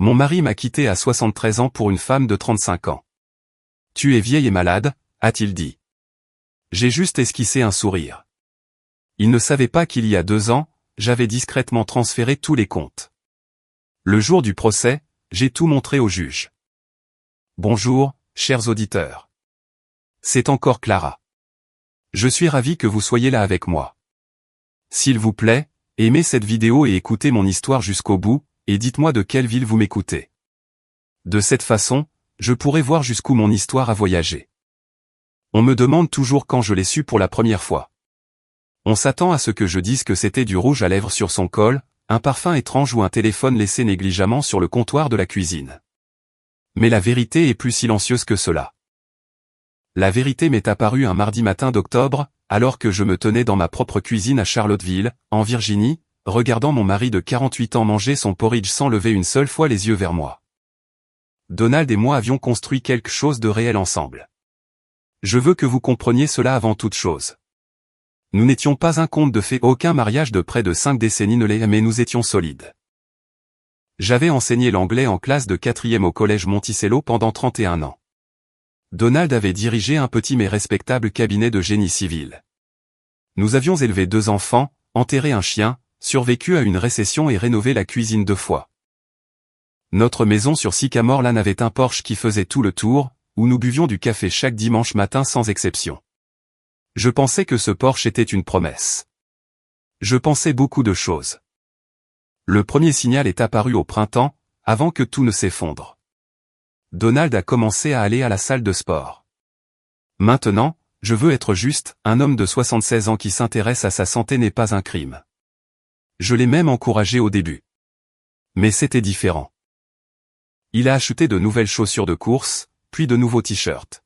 Mon mari m'a quitté à 73 ans pour une femme de 35 ans. Tu es vieille et malade, a-t-il dit. J'ai juste esquissé un sourire. Il ne savait pas qu'il y a 2 ans, j'avais discrètement transféré tous les comptes. Le jour du procès, j'ai tout montré au juge. Bonjour, chers auditeurs. C'est encore Clara. Je suis ravi que vous soyez là avec moi. S'il vous plaît, aimez cette vidéo et écoutez mon histoire jusqu'au bout, et dites-moi de quelle ville vous m'écoutez. De cette façon, je pourrai voir jusqu'où mon histoire a voyagé. On me demande toujours quand je l'ai su pour la première fois. On s'attend à ce que je dise que c'était du rouge à lèvres sur son col, un parfum étrange ou un téléphone laissé négligemment sur le comptoir de la cuisine. Mais la vérité est plus silencieuse que cela. La vérité m'est apparue un mardi matin d'octobre, alors que je me tenais dans ma propre cuisine à Charlottesville, en Virginie, regardant mon mari de 48 ans manger son porridge sans lever une seule fois les yeux vers moi. Donald et moi avions construit quelque chose de réel ensemble. Je veux que vous compreniez cela avant toute chose. Nous n'étions pas un conte de fées, aucun mariage de près de 5 décennies ne l'est, mais nous étions solides. J'avais enseigné l'anglais en classe de 4e au collège Monticello pendant 31 ans. Donald avait dirigé un petit mais respectable cabinet de génie civil. Nous avions élevé 2 enfants, enterré un chien, survécu à une récession et rénové la cuisine 2 fois. Notre maison sur Sycamore Lane avait un porche qui faisait tout le tour, où nous buvions du café chaque dimanche matin sans exception. Je pensais que ce porche était une promesse. Je pensais beaucoup de choses. Le premier signal est apparu au printemps, avant que tout ne s'effondre. Donald a commencé à aller à la salle de sport. Maintenant, je veux être juste, un homme de 76 ans qui s'intéresse à sa santé n'est pas un crime. Je l'ai même encouragé au début. Mais c'était différent. Il a acheté de nouvelles chaussures de course, puis de nouveaux t-shirts.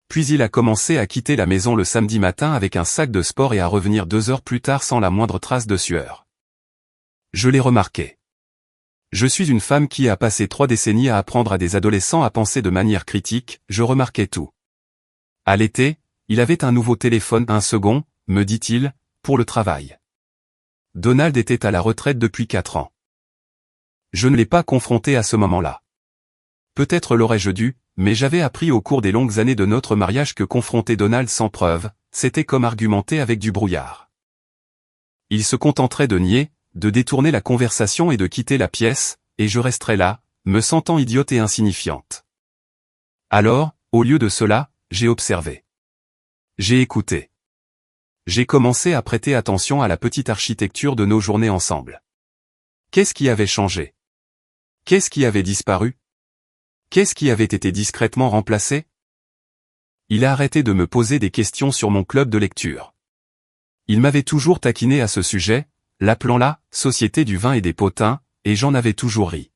Puis il a commencé à quitter la maison le samedi matin avec un sac de sport et à revenir 2 heures plus tard sans la moindre trace de sueur. Je l'ai remarqué. Je suis une femme qui a passé 3 décennies à apprendre à des adolescents à penser de manière critique, je remarquais tout. À l'été, il avait un nouveau téléphone, un second, me dit-il, pour le travail. Donald était à la retraite depuis 4 ans. Je ne l'ai pas confronté à ce moment-là. Peut-être l'aurais-je dû, mais j'avais appris au cours des longues années de notre mariage que confronter Donald sans preuve, c'était comme argumenter avec du brouillard. Il se contenterait de nier, de détourner la conversation et de quitter la pièce, et je resterais là, me sentant idiote et insignifiante. Alors, au lieu de cela, j'ai observé. J'ai écouté. J'ai commencé à prêter attention à la petite architecture de nos journées ensemble. Qu'est-ce qui avait changé? Qu'est-ce qui avait disparu? Qu'est-ce qui avait été discrètement remplacé? Il a arrêté de me poser des questions sur mon club de lecture. Il m'avait toujours taquiné à ce sujet, l'appelant la « Société du vin et des potins », et j'en avais toujours ri.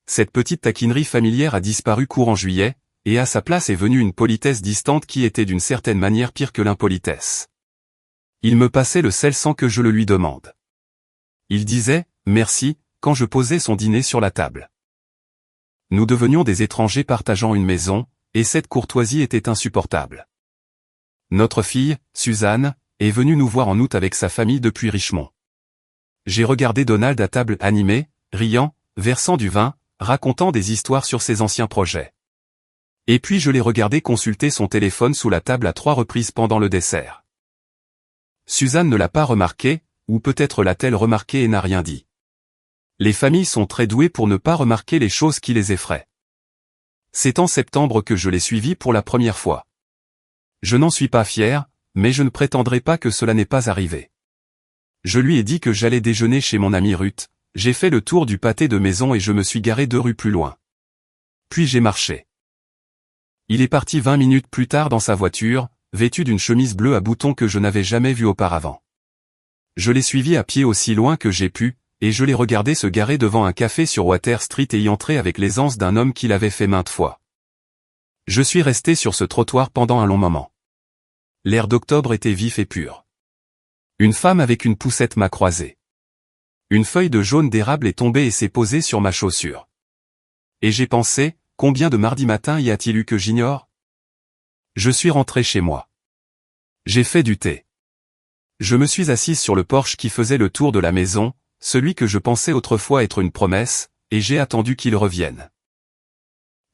Cette petite taquinerie familière a disparu courant juillet, et à sa place est venue une politesse distante qui était d'une certaine manière pire que l'impolitesse. Il me passait le sel sans que je le lui demande. Il disait « merci » quand je posais son dîner sur la table. Nous devenions des étrangers partageant une maison, et cette courtoisie était insupportable. Notre fille, Suzanne, est venue nous voir en août avec sa famille depuis Richmond. J'ai regardé Donald à table animé, riant, versant du vin, racontant des histoires sur ses anciens projets. Et puis je l'ai regardé consulter son téléphone sous la table à 3 reprises pendant le dessert. Suzanne ne l'a pas remarqué, ou peut-être l'a-t-elle remarqué et n'a rien dit. Les familles sont très douées pour ne pas remarquer les choses qui les effraient. C'est en septembre que je l'ai suivi pour la première fois. Je n'en suis pas fier, mais je ne prétendrai pas que cela n'est pas arrivé. Je lui ai dit que j'allais déjeuner chez mon amie Ruth, j'ai fait le tour du pâté de maison et je me suis garé 2 rues plus loin. Puis j'ai marché. Il est parti 20 minutes plus tard dans sa voiture, vêtu d'une chemise bleue à boutons que je n'avais jamais vue auparavant. Je l'ai suivi à pied aussi loin que j'ai pu, et je l'ai regardé se garer devant un café sur Water Street et y entrer avec l'aisance d'un homme qui l'avait fait maintes fois. Je suis resté sur ce trottoir pendant un long moment. L'air d'octobre était vif et pur. Une femme avec une poussette m'a croisé. Une feuille de jaune d'érable est tombée et s'est posée sur ma chaussure. Et j'ai pensé, combien de mardis matins y a-t-il eu que j'ignore? Je suis rentré chez moi. J'ai fait du thé. Je me suis assise sur le porche qui faisait le tour de la maison, celui que je pensais autrefois être une promesse, et j'ai attendu qu'il revienne.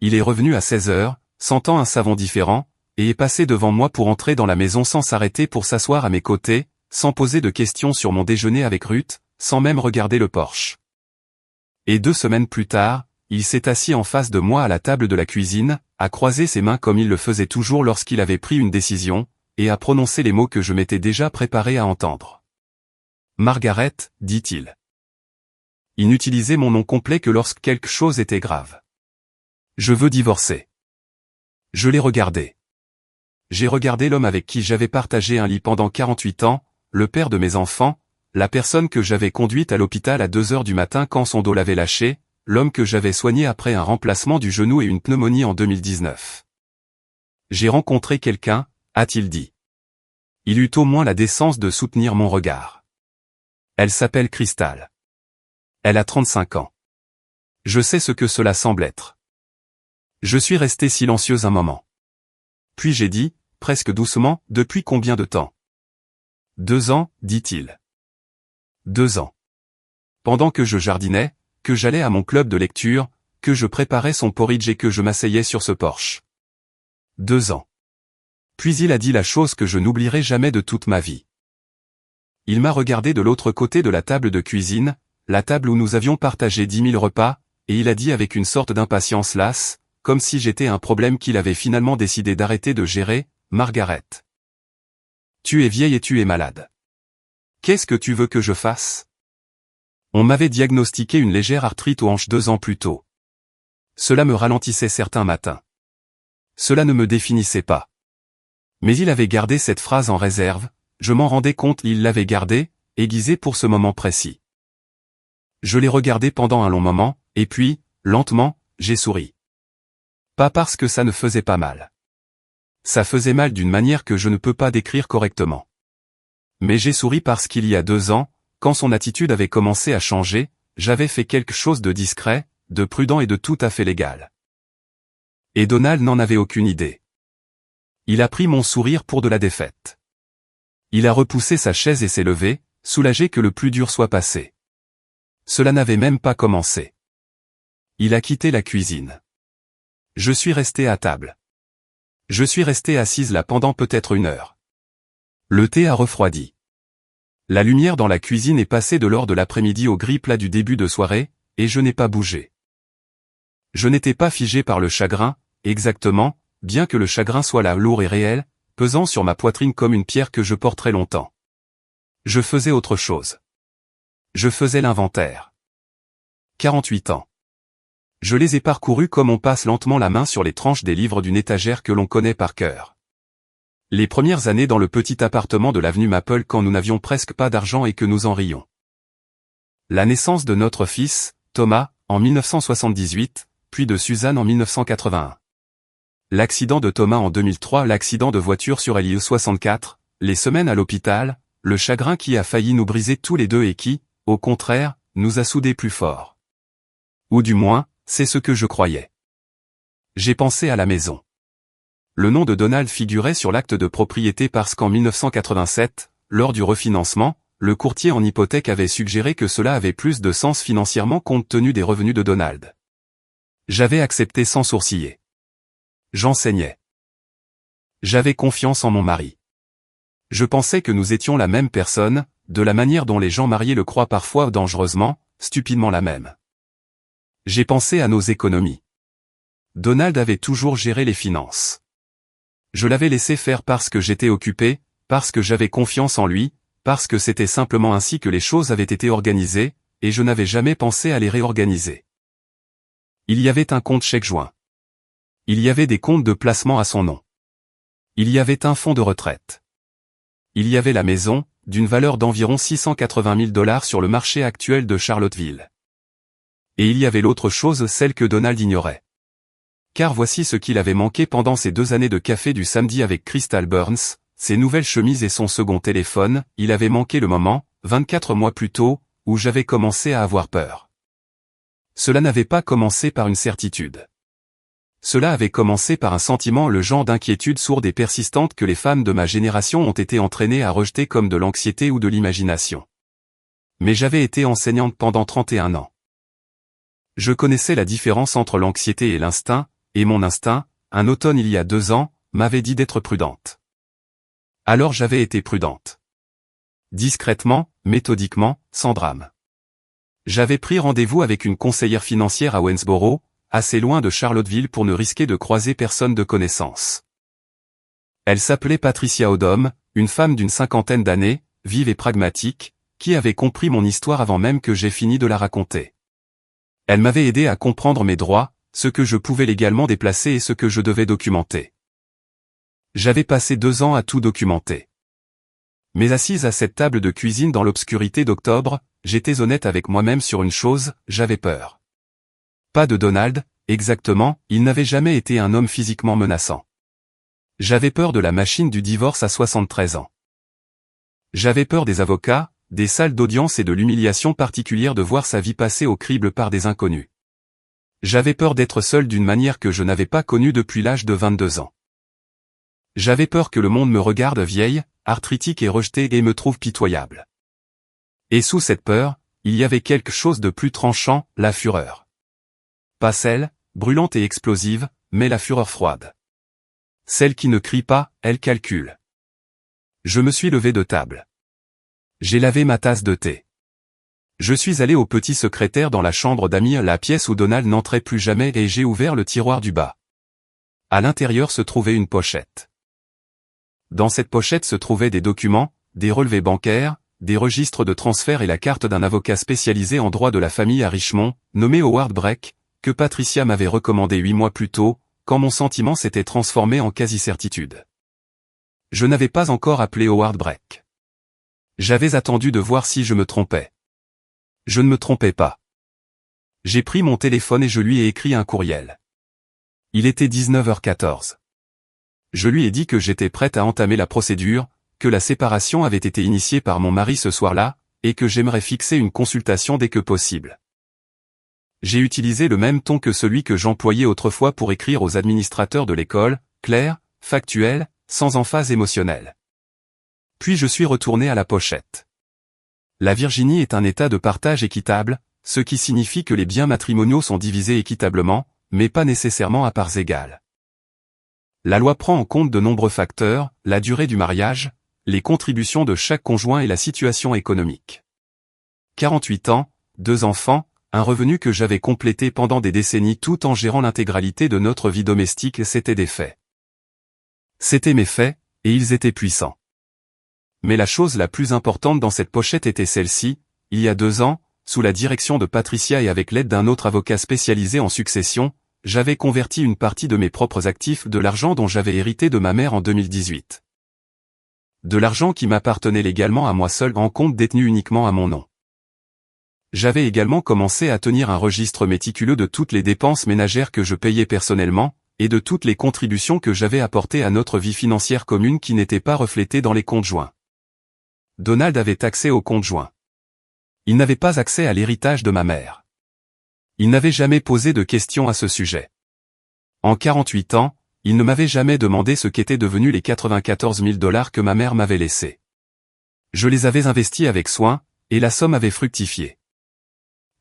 Il est revenu à 16 heures, sentant un savon différent, et est passé devant moi pour entrer dans la maison sans s'arrêter pour s'asseoir à mes côtés, sans poser de questions sur mon déjeuner avec Ruth, sans même regarder le porche. Et 2 semaines plus tard, il s'est assis en face de moi à la table de la cuisine, a croisé ses mains comme il le faisait toujours lorsqu'il avait pris une décision, et a prononcé les mots que je m'étais déjà préparé à entendre. « Margaret », dit-il. Il n'utilisait mon nom complet que lorsque quelque chose était grave. « Je veux divorcer. » Je l'ai regardé. J'ai regardé l'homme avec qui j'avais partagé un lit pendant 48 ans, le père de mes enfants, la personne que j'avais conduite à l'hôpital à 2 heures du matin quand son dos l'avait lâché, l'homme que j'avais soigné après un remplacement du genou et une pneumonie en 2019. J'ai rencontré quelqu'un, a-t-il dit. Il eut au moins la décence de soutenir mon regard. Elle s'appelle Crystal. Elle a 35 ans. Je sais ce que cela semble être. Je suis resté silencieux un moment. Puis j'ai dit, presque doucement, « Depuis combien de temps ?» 2 ans, dit-il. 2 ans. Pendant que je jardinais, que j'allais à mon club de lecture, que je préparais son porridge et que je m'asseyais sur ce porche. 2 ans. Puis il a dit la chose que je n'oublierai jamais de toute ma vie. Il m'a regardé de l'autre côté de la table de cuisine, la table où nous avions partagé 10 000 repas, et il a dit avec une sorte d'impatience lasse, comme si j'étais un problème qu'il avait finalement décidé d'arrêter de gérer, « Margaret. Tu es vieille et tu es malade. Qu'est-ce que tu veux que je fasse ? On m'avait diagnostiqué une légère arthrite aux hanches 2 ans plus tôt. Cela me ralentissait certains matins. Cela ne me définissait pas. Mais il avait gardé cette phrase en réserve, je m'en rendais compte, il l'avait gardée, aiguisée pour ce moment précis. Je l'ai regardé pendant un long moment, et puis, lentement, j'ai souri. Pas parce que ça ne faisait pas mal. Ça faisait mal d'une manière que je ne peux pas décrire correctement. Mais j'ai souri parce qu'il y a 2 ans, quand son attitude avait commencé à changer, j'avais fait quelque chose de discret, de prudent et de tout à fait légal. Et Donald n'en avait aucune idée. Il a pris mon sourire pour de la défaite. Il a repoussé sa chaise et s'est levé, soulagé que le plus dur soit passé. Cela n'avait même pas commencé. Il a quitté la cuisine. Je suis resté à table. Je suis resté assise là pendant peut-être 1 heure. Le thé a refroidi. La lumière dans la cuisine est passée de l'or de l'après-midi au gris plat du début de soirée, et je n'ai pas bougé. Je n'étais pas figé par le chagrin, exactement, bien que le chagrin soit là lourd et réel, pesant sur ma poitrine comme une pierre que je porterais longtemps. Je faisais autre chose. Je faisais l'inventaire. 48 ans. Je les ai parcourus comme on passe lentement la main sur les tranches des livres d'une étagère que l'on connaît par cœur. Les premières années dans le petit appartement de l'avenue Maple quand nous n'avions presque pas d'argent et que nous en rions. La naissance de notre fils, Thomas, en 1978, puis de Suzanne en 1981. L'accident de Thomas en 2003, l'accident de voiture sur LIE 64, les semaines à l'hôpital, le chagrin qui a failli nous briser tous les deux et qui, au contraire, nous a soudés plus forts. Ou du moins, c'est ce que je croyais. J'ai pensé à la maison. Le nom de Donald figurait sur l'acte de propriété parce qu'en 1987, lors du refinancement, le courtier en hypothèque avait suggéré que cela avait plus de sens financièrement compte tenu des revenus de Donald. J'avais accepté sans sourciller. J'enseignais. J'avais confiance en mon mari. Je pensais que nous étions la même personne, de la manière dont les gens mariés le croient parfois dangereusement, stupidement la même. J'ai pensé à nos économies. Donald avait toujours géré les finances. Je l'avais laissé faire parce que j'étais occupé, parce que j'avais confiance en lui, parce que c'était simplement ainsi que les choses avaient été organisées, et je n'avais jamais pensé à les réorganiser. Il y avait un compte chèque joint. Il y avait des comptes de placement à son nom. Il y avait un fonds de retraite. Il y avait la maison, d'une valeur d'environ 680 000 $ sur le marché actuel de Charlottesville. Et il y avait l'autre chose, celle que Donald ignorait. Car voici ce qu'il avait manqué pendant ces 2 années de café du samedi avec Crystal Burns, ses nouvelles chemises et son second téléphone, il avait manqué le moment, 24 mois plus tôt, où j'avais commencé à avoir peur. Cela n'avait pas commencé par une certitude. Cela avait commencé par un sentiment, le genre d'inquiétude sourde et persistante que les femmes de ma génération ont été entraînées à rejeter comme de l'anxiété ou de l'imagination. Mais j'avais été enseignante pendant 31 ans. Je connaissais la différence entre l'anxiété et l'instinct, et mon instinct, un automne il y a 2 ans, m'avait dit d'être prudente. Alors j'avais été prudente. Discrètement, méthodiquement, sans drame. J'avais pris rendez-vous avec une conseillère financière à Waynesboro, assez loin de Charlottesville pour ne risquer de croiser personne de connaissance. Elle s'appelait Patricia Odom, une femme d'une 50aine d'années, vive et pragmatique, qui avait compris mon histoire avant même que j'aie fini de la raconter. Elle m'avait aidé à comprendre mes droits, ce que je pouvais légalement déplacer et ce que je devais documenter. J'avais passé 2 ans à tout documenter. Mais assise à cette table de cuisine dans l'obscurité d'octobre, j'étais honnête avec moi-même sur une chose, j'avais peur. Pas de Donald, exactement, il n'avait jamais été un homme physiquement menaçant. J'avais peur de la machine du divorce à 73 ans. J'avais peur des avocats, des salles d'audience et de l'humiliation particulière de voir sa vie passer au crible par des inconnus. J'avais peur d'être seul d'une manière que je n'avais pas connue depuis l'âge de 22 ans. J'avais peur que le monde me regarde vieille, arthritique et rejetée et me trouve pitoyable. Et sous cette peur, il y avait quelque chose de plus tranchant, la fureur. Pas celle, brûlante et explosive, mais la fureur froide. Celle qui ne crie pas, elle calcule. Je me suis levé de table. J'ai lavé ma tasse de thé. Je suis allé au petit secrétaire dans la chambre d'amis, la pièce où Donald n'entrait plus jamais, et j'ai ouvert le tiroir du bas. À l'intérieur se trouvait une pochette. Dans cette pochette se trouvaient des documents, des relevés bancaires, des registres de transfert et la carte d'un avocat spécialisé en droit de la famille à Richmond, nommé Howard Breck, que Patricia m'avait recommandé 8 mois plus tôt, quand mon sentiment s'était transformé en quasi-certitude. Je n'avais pas encore appelé Howard Breck. J'avais attendu de voir si je me trompais. Je ne me trompais pas. J'ai pris mon téléphone et je lui ai écrit un courriel. Il était 19h14. Je lui ai dit que j'étais prête à entamer la procédure, que la séparation avait été initiée par mon mari ce soir-là, et que j'aimerais fixer une consultation dès que possible. J'ai utilisé le même ton que celui que j'employais autrefois pour écrire aux administrateurs de l'école, clair, factuel, sans emphase émotionnelle. Puis je suis retourné à la pochette. La Virginie est un état de partage équitable, ce qui signifie que les biens matrimoniaux sont divisés équitablement, mais pas nécessairement à parts égales. La loi prend en compte de nombreux facteurs, la durée du mariage, les contributions de chaque conjoint et la situation économique. 48 ans, 2 enfants, un revenu que j'avais complété pendant des décennies tout en gérant l'intégralité de notre vie domestique, c'étaient des faits. C'étaient mes faits, et ils étaient puissants. Mais la chose la plus importante dans cette pochette était celle-ci, il y a 2 ans, sous la direction de Patricia et avec l'aide d'un autre avocat spécialisé en succession, j'avais converti une partie de mes propres actifs, de l'argent dont j'avais hérité de ma mère en 2018. De l'argent qui m'appartenait légalement à moi seul en compte détenu uniquement à mon nom. J'avais également commencé à tenir un registre méticuleux de toutes les dépenses ménagères que je payais personnellement, et de toutes les contributions que j'avais apportées à notre vie financière commune qui n'étaient pas reflétées dans les comptes joints. Donald avait accès aux comptes joints. Il n'avait pas accès à l'héritage de ma mère. Il n'avait jamais posé de questions à ce sujet. En 48 ans, il ne m'avait jamais demandé ce qu'étaient devenus les 94 000 $ que ma mère m'avait laissés. Je les avais investis avec soin, et la somme avait fructifié.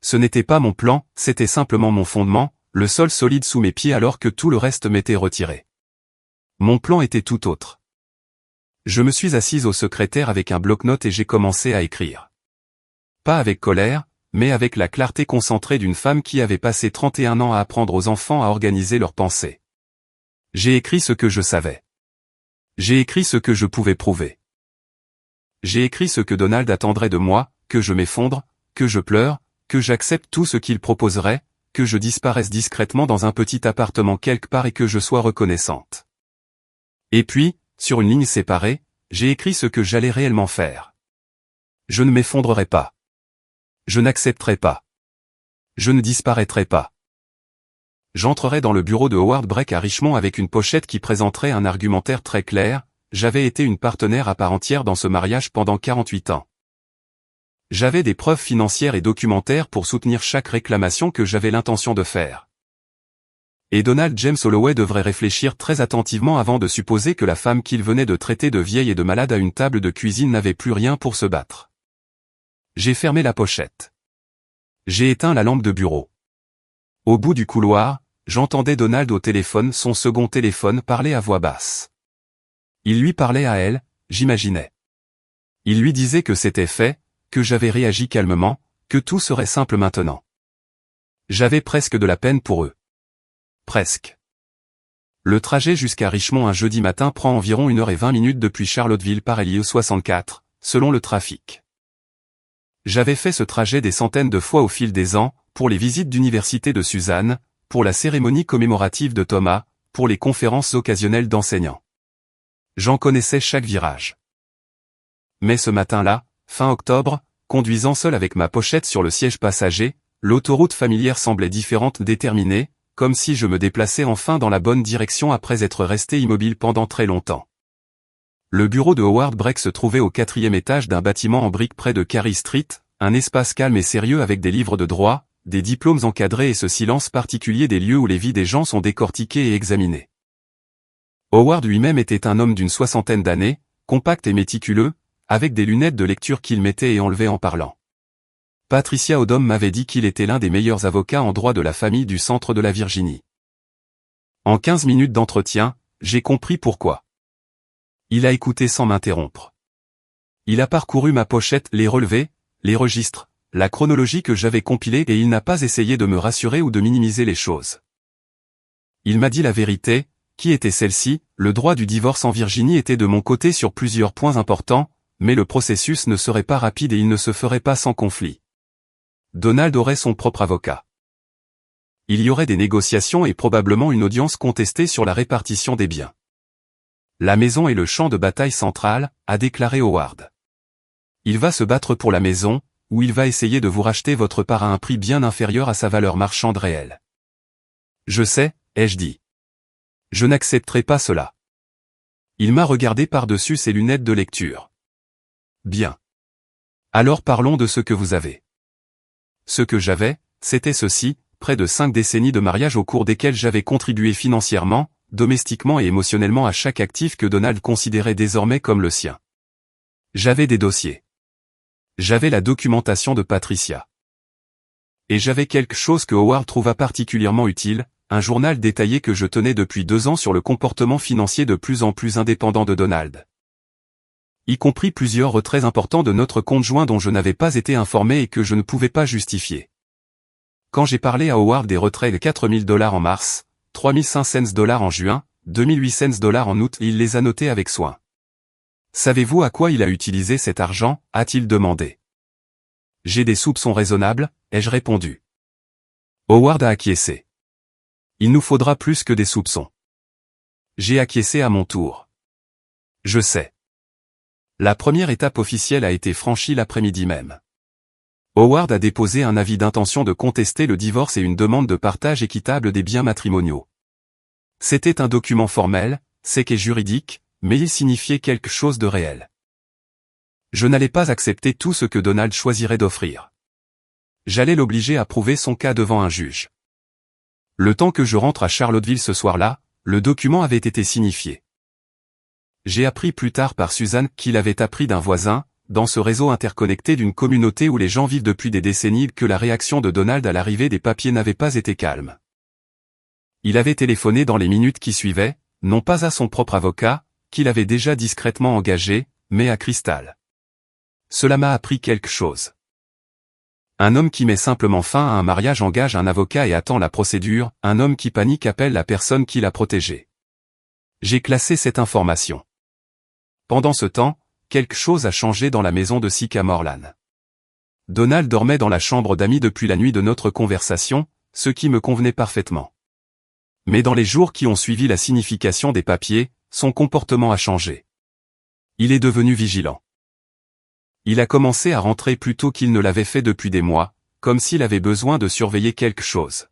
Ce n'était pas mon plan, c'était simplement mon fondement, le sol solide sous mes pieds alors que tout le reste m'était retiré. Mon plan était tout autre. Je me suis assise au secrétaire avec un bloc-notes et j'ai commencé à écrire. Pas avec colère, mais avec la clarté concentrée d'une femme qui avait passé 31 ans à apprendre aux enfants à organiser leurs pensées. J'ai écrit ce que je savais. J'ai écrit ce que je pouvais prouver. J'ai écrit ce que Donald attendrait de moi, que je m'effondre, que je pleure, que j'accepte tout ce qu'il proposerait, que je disparaisse discrètement dans un petit appartement quelque part et que je sois reconnaissante. Et puis, sur une ligne séparée, j'ai écrit ce que j'allais réellement faire. Je ne m'effondrerai pas. Je n'accepterai pas. Je ne disparaîtrai pas. J'entrerai dans le bureau de Howard Breck à Richmond avec une pochette qui présenterait un argumentaire très clair, j'avais été une partenaire à part entière dans ce mariage pendant 48 ans. J'avais des preuves financières et documentaires pour soutenir chaque réclamation que j'avais l'intention de faire. Et Donald James Holloway devrait réfléchir très attentivement avant de supposer que la femme qu'il venait de traiter de vieille et de malade à une table de cuisine n'avait plus rien pour se battre. J'ai fermé la pochette. J'ai éteint la lampe de bureau. Au bout du couloir, j'entendais Donald au téléphone, son second téléphone, parler à voix basse. Il lui parlait à elle, j'imaginais. Il lui disait que c'était fait, que j'avais réagi calmement, que tout serait simple maintenant. J'avais presque de la peine pour eux. Presque. Le trajet jusqu'à Richmond un jeudi matin prend environ 1h20 depuis Charlottesville par LIE 64, selon le trafic. J'avais fait ce trajet des centaines de fois au fil des ans, pour les visites d'université de Suzanne, pour la cérémonie commémorative de Thomas, pour les conférences occasionnelles d'enseignants. J'en connaissais chaque virage. Mais ce matin-là, fin octobre, conduisant seul avec ma pochette sur le siège passager, l'autoroute familière semblait différente, déterminée, comme si je me déplaçais enfin dans la bonne direction après être resté immobile pendant très longtemps. Le bureau de Howard Breck se trouvait au 4e étage d'un bâtiment en briques près de Carey Street, un espace calme et sérieux avec des livres de droit, des diplômes encadrés et ce silence particulier des lieux où les vies des gens sont décortiquées et examinées. Howard lui-même était un homme d'une 60aine d'années, compact et méticuleux, avec des lunettes de lecture qu'il mettait et enlevait en parlant. Patricia Odom m'avait dit qu'il était l'un des meilleurs avocats en droit de la famille du centre de la Virginie. En 15 minutes d'entretien, j'ai compris pourquoi. Il a écouté sans m'interrompre. Il a parcouru ma pochette, les relevés, les registres, la chronologie que j'avais compilée et il n'a pas essayé de me rassurer ou de minimiser les choses. Il m'a dit la vérité, qui était celle-ci, le droit du divorce en Virginie était de mon côté sur plusieurs points importants, mais le processus ne serait pas rapide et il ne se ferait pas sans conflit. Donald aurait son propre avocat. Il y aurait des négociations et probablement une audience contestée sur la répartition des biens. La maison est le champ de bataille central, a déclaré Howard. Il va se battre pour la maison, ou il va essayer de vous racheter votre part à un prix bien inférieur à sa valeur marchande réelle. Je sais, ai-je dit. Je n'accepterai pas cela. Il m'a regardé par-dessus ses lunettes de lecture. Bien. Alors parlons de ce que vous avez. Ce que j'avais, c'était ceci, près de 5 décennies de mariage au cours desquelles j'avais contribué financièrement, domestiquement et émotionnellement à chaque actif que Donald considérait désormais comme le sien. J'avais des dossiers. J'avais la documentation de Patricia. Et j'avais quelque chose que Howard trouva particulièrement utile, un journal détaillé que je tenais depuis 2 ans sur le comportement financier de plus en plus indépendant de Donald. Y compris plusieurs retraits importants de notre conjoint dont je n'avais pas été informé et que je ne pouvais pas justifier. Quand j'ai parlé à Howard des retraits de $4 000 en mars, $3 500 en juin, $2 800 en août, il les a notés avec soin. Savez-vous à quoi il a utilisé cet argent, a-t-il demandé. J'ai des soupçons raisonnables, ai-je répondu. Howard a acquiescé. Il nous faudra plus que des soupçons. J'ai acquiescé à mon tour. Je sais. La première étape officielle a été franchie l'après-midi même. Howard a déposé un avis d'intention de contester le divorce et une demande de partage équitable des biens matrimoniaux. C'était un document formel, sec et juridique, mais il signifiait quelque chose de réel. Je n'allais pas accepter tout ce que Donald choisirait d'offrir. J'allais l'obliger à prouver son cas devant un juge. Le temps que je rentre à Charlottesville ce soir-là, le document avait été signifié. J'ai appris plus tard par Suzanne qu'il avait appris d'un voisin, dans ce réseau interconnecté d'une communauté où les gens vivent depuis des décennies, que la réaction de Donald à l'arrivée des papiers n'avait pas été calme. Il avait téléphoné dans les minutes qui suivaient, non pas à son propre avocat, qu'il avait déjà discrètement engagé, mais à Crystal. Cela m'a appris quelque chose. Un homme qui met simplement fin à un mariage engage un avocat et attend la procédure, un homme qui panique appelle la personne qui l'a protégé. J'ai classé cette information. Pendant ce temps, quelque chose a changé dans la maison de Sycamore. Donald dormait dans la chambre d'amis depuis la nuit de notre conversation, ce qui me convenait parfaitement. Mais dans les jours qui ont suivi la signification des papiers, son comportement a changé. Il est devenu vigilant. Il a commencé à rentrer plus tôt qu'il ne l'avait fait depuis des mois, comme s'il avait besoin de surveiller quelque chose.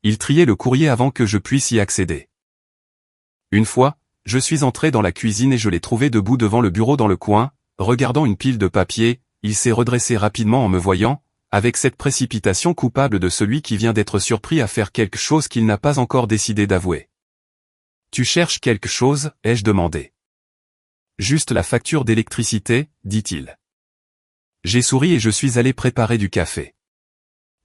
Il triait le courrier avant que je puisse y accéder. Une fois, je suis entré dans la cuisine et je l'ai trouvé debout devant le bureau dans le coin, regardant une pile de papier. Il s'est redressé rapidement en me voyant, avec cette précipitation coupable de celui qui vient d'être surpris à faire quelque chose qu'il n'a pas encore décidé d'avouer. « Tu cherches quelque chose ?» ai-je demandé. « Juste la facture d'électricité » dit-il. J'ai souri et je suis allé préparer du café.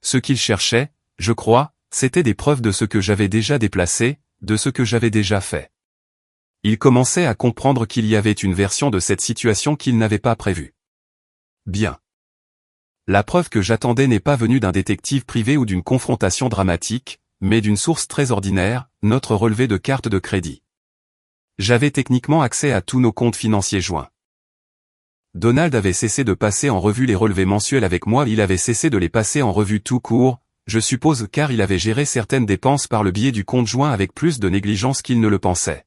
Ce qu'il cherchait, je crois, C'étaient des preuves de ce que j'avais déjà déplacé, de ce que j'avais déjà fait. Il commençait à comprendre qu'il y avait une version de cette situation qu'il n'avait pas prévue. Bien. La preuve que j'attendais n'est pas venue d'un détective privé ou d'une confrontation dramatique, mais d'une source très ordinaire, notre relevé de carte de crédit. J'avais techniquement accès à tous nos comptes financiers joints. Donald avait cessé de passer en revue les relevés mensuels avec moi, il avait cessé de les passer en revue tout court, je suppose car il avait géré certaines dépenses par le biais du compte joint avec plus de négligence qu'il ne le pensait.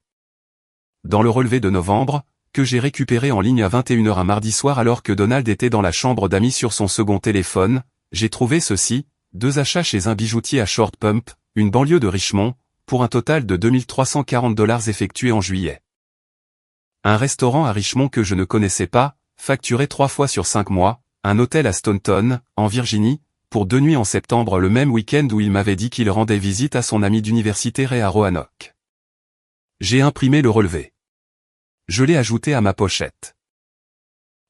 Dans le relevé de novembre, que j'ai récupéré en ligne à 21h un mardi soir alors que Donald était dans la chambre d'amis sur son second téléphone, j'ai trouvé ceci, 2 achats chez un bijoutier à Short Pump, une banlieue de Richmond, pour un total de $2340 effectués en juillet. Un restaurant à Richmond que je ne connaissais pas, facturé 3 fois sur 5 mois, un hôtel à Staunton, en Virginie, pour 2 nuits en septembre le même week-end où il m'avait dit qu'il rendait visite à son ami d'université Ray à Roanoke. J'ai imprimé le relevé. Je l'ai ajouté à ma pochette.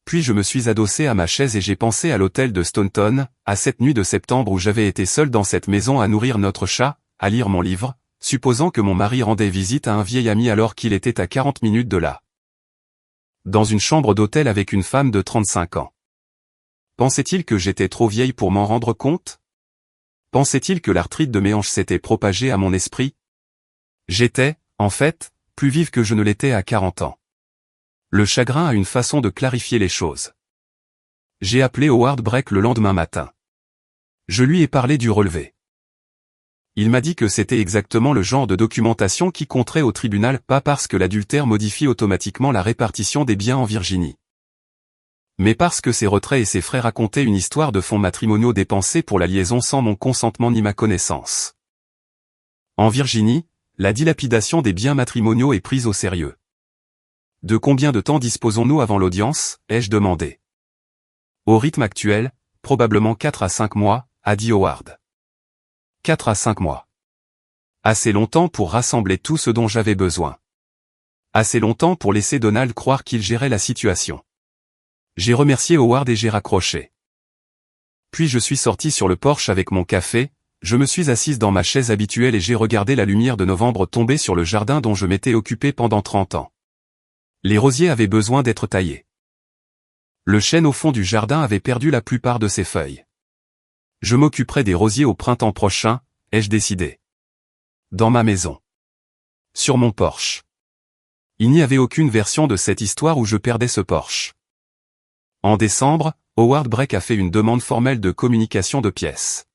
Puis je me suis adossé à ma chaise et j'ai pensé à l'hôtel de Staunton, à cette nuit de septembre où j'avais été seul dans cette maison à nourrir notre chat, à lire mon livre, supposant que mon mari rendait visite à un vieil ami alors qu'il était à 40 minutes de là. Dans une chambre d'hôtel avec une femme de 35 ans. Pensait-il que j'étais trop vieille pour m'en rendre compte? Pensait-il que l'arthrite de mes hanches s'était propagée à mon esprit? J'étais, en fait, plus vive que je ne l'étais à 40 ans. Le chagrin a une façon de clarifier les choses. J'ai appelé Howard Breck le lendemain matin. Je lui ai parlé du relevé. Il m'a dit que c'était exactement le genre de documentation qui compterait au tribunal, pas parce que l'adultère modifie automatiquement la répartition des biens en Virginie, mais parce que ses retraits et ses frais racontaient une histoire de fonds matrimoniaux dépensés pour la liaison sans mon consentement ni ma connaissance. En Virginie, la dilapidation des biens matrimoniaux est prise au sérieux. De combien de temps disposons-nous avant l'audience, ai-je demandé. Au rythme actuel, probablement 4 à 5 mois, a dit Howard. 4 à 5 mois. Assez longtemps pour rassembler tout ce dont j'avais besoin. Assez longtemps pour laisser Donald croire qu'il gérait la situation. J'ai remercié Howard et j'ai raccroché. Puis je suis sorti sur le porche avec mon café, je me suis assise dans ma chaise habituelle et j'ai regardé la lumière de novembre tomber sur le jardin dont je m'étais occupé pendant 30 ans. Les rosiers avaient besoin d'être taillés. Le chêne au fond du jardin avait perdu la plupart de ses feuilles. Je m'occuperai des rosiers au printemps prochain, ai-je décidé. Dans ma maison. Sur mon porche. Il n'y avait aucune version de cette histoire où je perdais ce porche. En décembre, Howard Breck a fait une demande formelle de communication de pièces.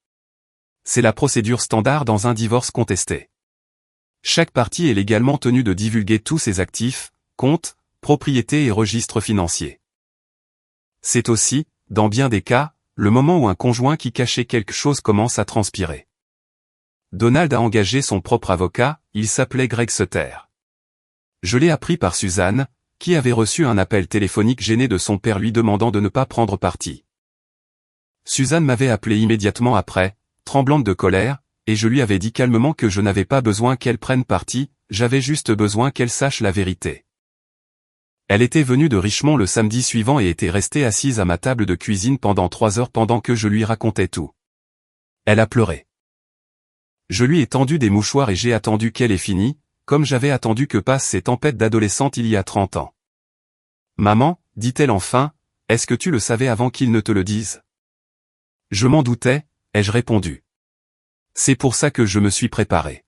C'est la procédure standard dans un divorce contesté. Chaque partie est légalement tenue de divulguer tous ses actifs, comptes, propriétés et registres financiers. C'est aussi, dans bien des cas, le moment où un conjoint qui cachait quelque chose commence à transpirer. Donald a engagé son propre avocat, il s'appelait Greg Sutter. Je l'ai appris par Suzanne, qui avait reçu un appel téléphonique gêné de son père lui demandant de ne pas prendre parti. Suzanne m'avait appelé immédiatement après, tremblante de colère, et je lui avais dit calmement que je n'avais pas besoin qu'elle prenne parti, j'avais juste besoin qu'elle sache la vérité. Elle était venue de Richmond le samedi suivant et était restée assise à ma table de cuisine pendant 3 heures pendant que je lui racontais tout. Elle a pleuré. Je lui ai tendu des mouchoirs et j'ai attendu qu'elle ait fini, comme j'avais attendu que passent ces tempêtes d'adolescente il y a 30 ans. Maman, dit-elle enfin, est-ce que tu le savais avant qu'il ne te le dise? Je m'en doutais, ai-je répondu. C'est pour ça que je me suis préparé.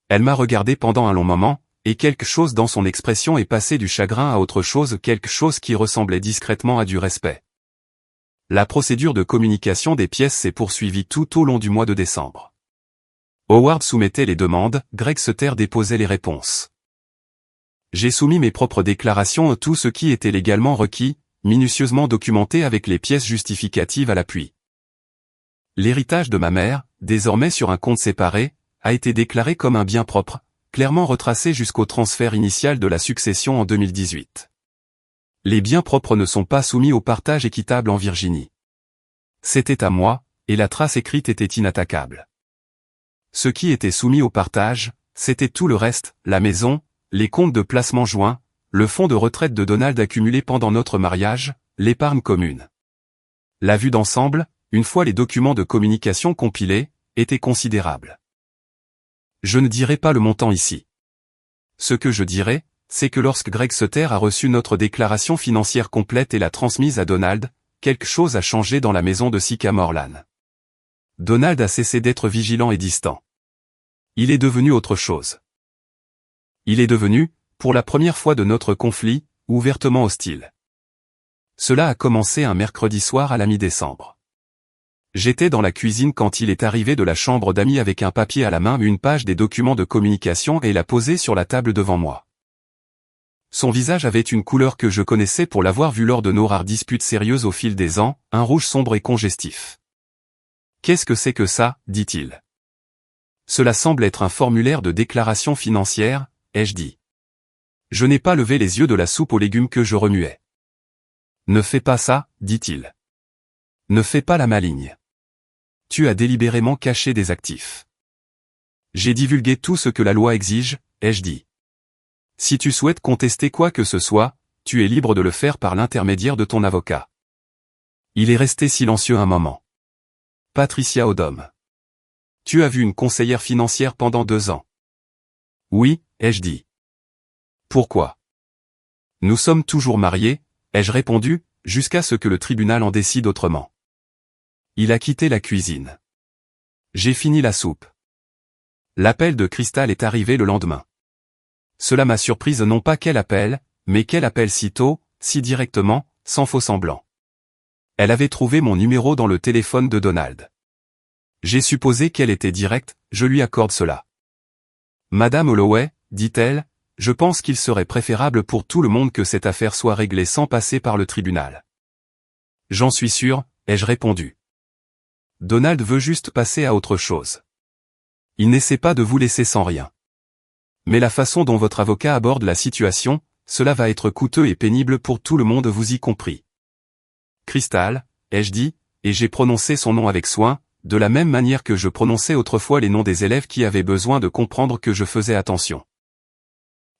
Elle m'a regardé pendant un long moment, et quelque chose dans son expression est passé du chagrin à autre chose, quelque chose qui ressemblait discrètement à du respect. La procédure de communication des pièces s'est poursuivie tout au long du mois de décembre. Howard soumettait les demandes, Greg Sutter déposait les réponses. J'ai soumis mes propres déclarations, tout ce qui était légalement requis, minutieusement documenté avec les pièces justificatives à l'appui. L'héritage de ma mère, désormais sur un compte séparé, a été déclaré comme un bien propre, clairement retracé jusqu'au transfert initial de la succession en 2018. Les biens propres ne sont pas soumis au partage équitable en Virginie. C'était à moi, et la trace écrite était inattaquable. Ce qui était soumis au partage, c'était tout le reste, la maison, les comptes de placement joints, le fonds de retraite de Donald accumulé pendant notre mariage, l'épargne commune. La vue d'ensemble, une fois les documents de communication compilés, était considérable. Je ne dirai pas le montant ici. Ce que je dirai, c'est que lorsque Greg Sutter a reçu notre déclaration financière complète et l'a transmise à Donald, quelque chose a changé dans la maison de Sycamore Lane. Donald a cessé d'être vigilant et distant. Il est devenu autre chose. Il est devenu, pour la première fois de notre conflit, ouvertement hostile. Cela a commencé un mercredi soir à la mi-décembre. J'étais dans la cuisine quand il est arrivé de la chambre d'amis avec un papier à la main, une page des documents de communication et l'a posé sur la table devant moi. Son visage avait une couleur que je connaissais pour l'avoir vu lors de nos rares disputes sérieuses au fil des ans, un rouge sombre et congestif. « Qu'est-ce que c'est que ça ?» dit-il. « Cela semble être un formulaire de déclaration financière », ai-je dit. Je n'ai pas levé les yeux de la soupe aux légumes que je remuais. « Ne fais pas ça », dit-il. « Ne fais pas la maligne. Tu as délibérément caché des actifs. J'ai divulgué tout ce que la loi exige, ai-je dit. Si tu souhaites contester quoi que ce soit, tu es libre de le faire par l'intermédiaire de ton avocat. Il est resté silencieux un moment. Patricia Odom. Tu as vu une conseillère financière pendant 2 ans. Oui, ai-je dit. Pourquoi? Nous sommes toujours mariés, ai-je répondu, jusqu'à ce que le tribunal en décide autrement. Il a quitté la cuisine. J'ai fini la soupe. L'appel de Crystal est arrivé le lendemain. Cela m'a surprise, non pas qu'elle appelle, mais qu'elle appelle si tôt, si directement, sans faux semblant. Elle avait trouvé mon numéro dans le téléphone de Donald. J'ai supposé qu'elle était directe, je lui accorde cela. Madame Holloway, dit-elle, je pense qu'il serait préférable pour tout le monde que cette affaire soit réglée sans passer par le tribunal. J'en suis sûr, ai-je répondu. Donald veut juste passer à autre chose. Il n'essaie pas de vous laisser sans rien. Mais la façon dont votre avocat aborde la situation, cela va être coûteux et pénible pour tout le monde, vous y compris. Crystal, ai-je dit, et j'ai prononcé son nom avec soin, de la même manière que je prononçais autrefois les noms des élèves qui avaient besoin de comprendre que je faisais attention.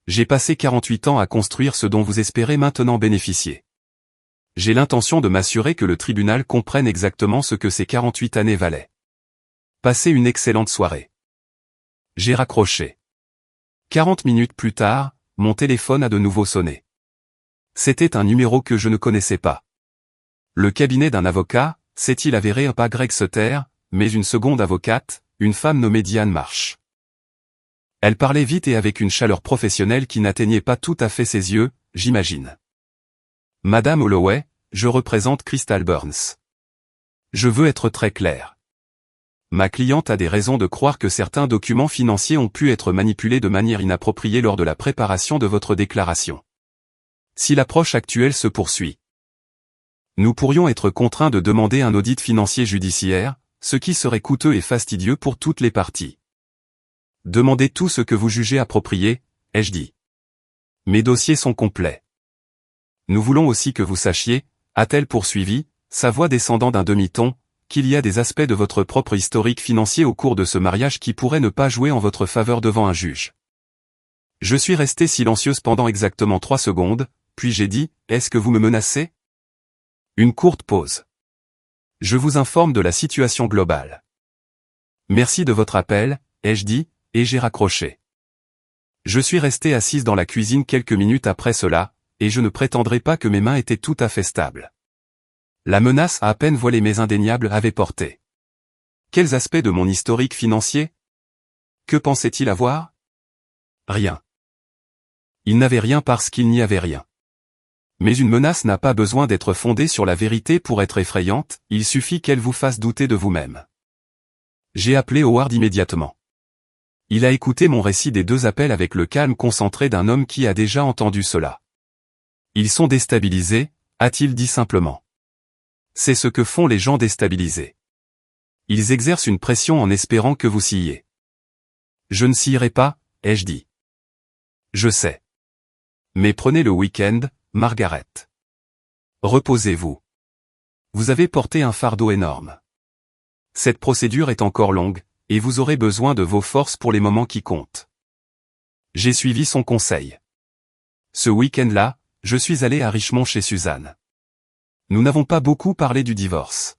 J'ai passé 48 ans à construire ce dont vous espérez maintenant bénéficier. J'ai l'intention de m'assurer que le tribunal comprenne exactement ce que ces 48 années valaient. Passez une excellente soirée. J'ai raccroché. 40 minutes plus tard, mon téléphone a de nouveau sonné. C'était un numéro que je ne connaissais pas. Le cabinet d'un avocat, s'est-il avéré pas Greg Sutter, mais une seconde avocate, une femme nommée Diane Marsh. Elle parlait vite et avec une chaleur professionnelle qui n'atteignait pas tout à fait ses yeux, j'imagine. Madame Holloway, je représente Crystal Burns. Je veux être très clair. Ma cliente a des raisons de croire que certains documents financiers ont pu être manipulés de manière inappropriée lors de la préparation de votre déclaration. Si l'approche actuelle se poursuit, nous pourrions être contraints de demander un audit financier judiciaire, ce qui serait coûteux et fastidieux pour toutes les parties. Demandez tout ce que vous jugez approprié, ai-je dit. Mes dossiers sont complets. Nous voulons aussi que vous sachiez, a-t-elle poursuivi, sa voix descendant d'un demi-ton, qu'il y a des aspects de votre propre historique financier au cours de ce mariage qui pourraient ne pas jouer en votre faveur devant un juge. Je suis resté silencieuse pendant exactement 3 secondes, puis j'ai dit, est-ce que vous me menacez? Une courte pause. Je vous informe de la situation globale. Merci de votre appel, ai-je dit, et j'ai raccroché. Je suis resté assise dans la cuisine quelques minutes après cela, et je ne prétendrai pas que mes mains étaient tout à fait stables. La menace à peine voilée mais indéniable avait porté. Quels aspects de mon historique financier? Que pensait-il avoir? Rien. Il n'avait rien parce qu'il n'y avait rien. Mais une menace n'a pas besoin d'être fondée sur la vérité pour être effrayante, il suffit qu'elle vous fasse douter de vous-même. J'ai appelé Howard immédiatement. Il a écouté mon récit des 2 appels avec le calme concentré d'un homme qui a déjà entendu cela. Ils sont déstabilisés, a-t-il dit simplement. C'est ce que font les gens déstabilisés. Ils exercent une pression en espérant que vous sciez. Je ne scierai pas, ai-je dit. Je sais. Mais prenez le week-end, Margaret. Reposez-vous. Vous avez porté un fardeau énorme. Cette procédure est encore longue, et vous aurez besoin de vos forces pour les moments qui comptent. J'ai suivi son conseil. Ce week-end-là, je suis allé à Richmond chez Suzanne. Nous n'avons pas beaucoup parlé du divorce.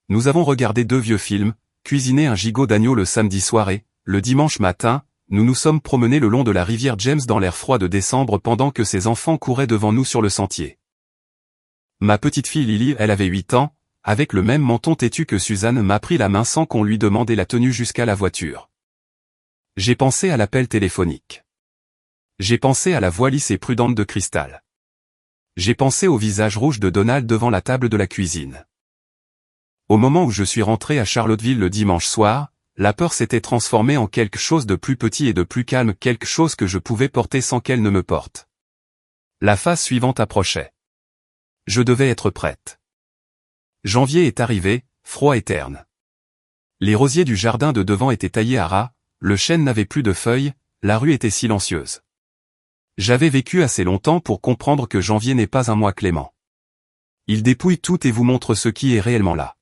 Nous avons regardé 2 vieux films, cuisiné un gigot d'agneau le samedi soir et, le dimanche matin, nous nous sommes promenés le long de la rivière James dans l'air froid de décembre pendant que ses enfants couraient devant nous sur le sentier. Ma petite fille Lily, elle avait 8 ans, avec le même menton têtu que Suzanne, m'a pris la main sans qu'on lui demande la tenue jusqu'à la voiture. J'ai pensé à l'appel téléphonique. J'ai pensé à la voix lisse et prudente de Cristal. J'ai pensé au visage rouge de Donald devant la table de la cuisine. Au moment où je suis rentré à Charlottesville le dimanche soir, la peur s'était transformée en quelque chose de plus petit et de plus calme, quelque chose que je pouvais porter sans qu'elle ne me porte. La phase suivante approchait. Je devais être prête. Janvier est arrivé, froid et terne. Les rosiers du jardin de devant étaient taillés à ras, le chêne n'avait plus de feuilles, la rue était silencieuse. J'avais vécu assez longtemps pour comprendre que janvier n'est pas un mois clément. Il dépouille tout et vous montre ce qui est réellement là.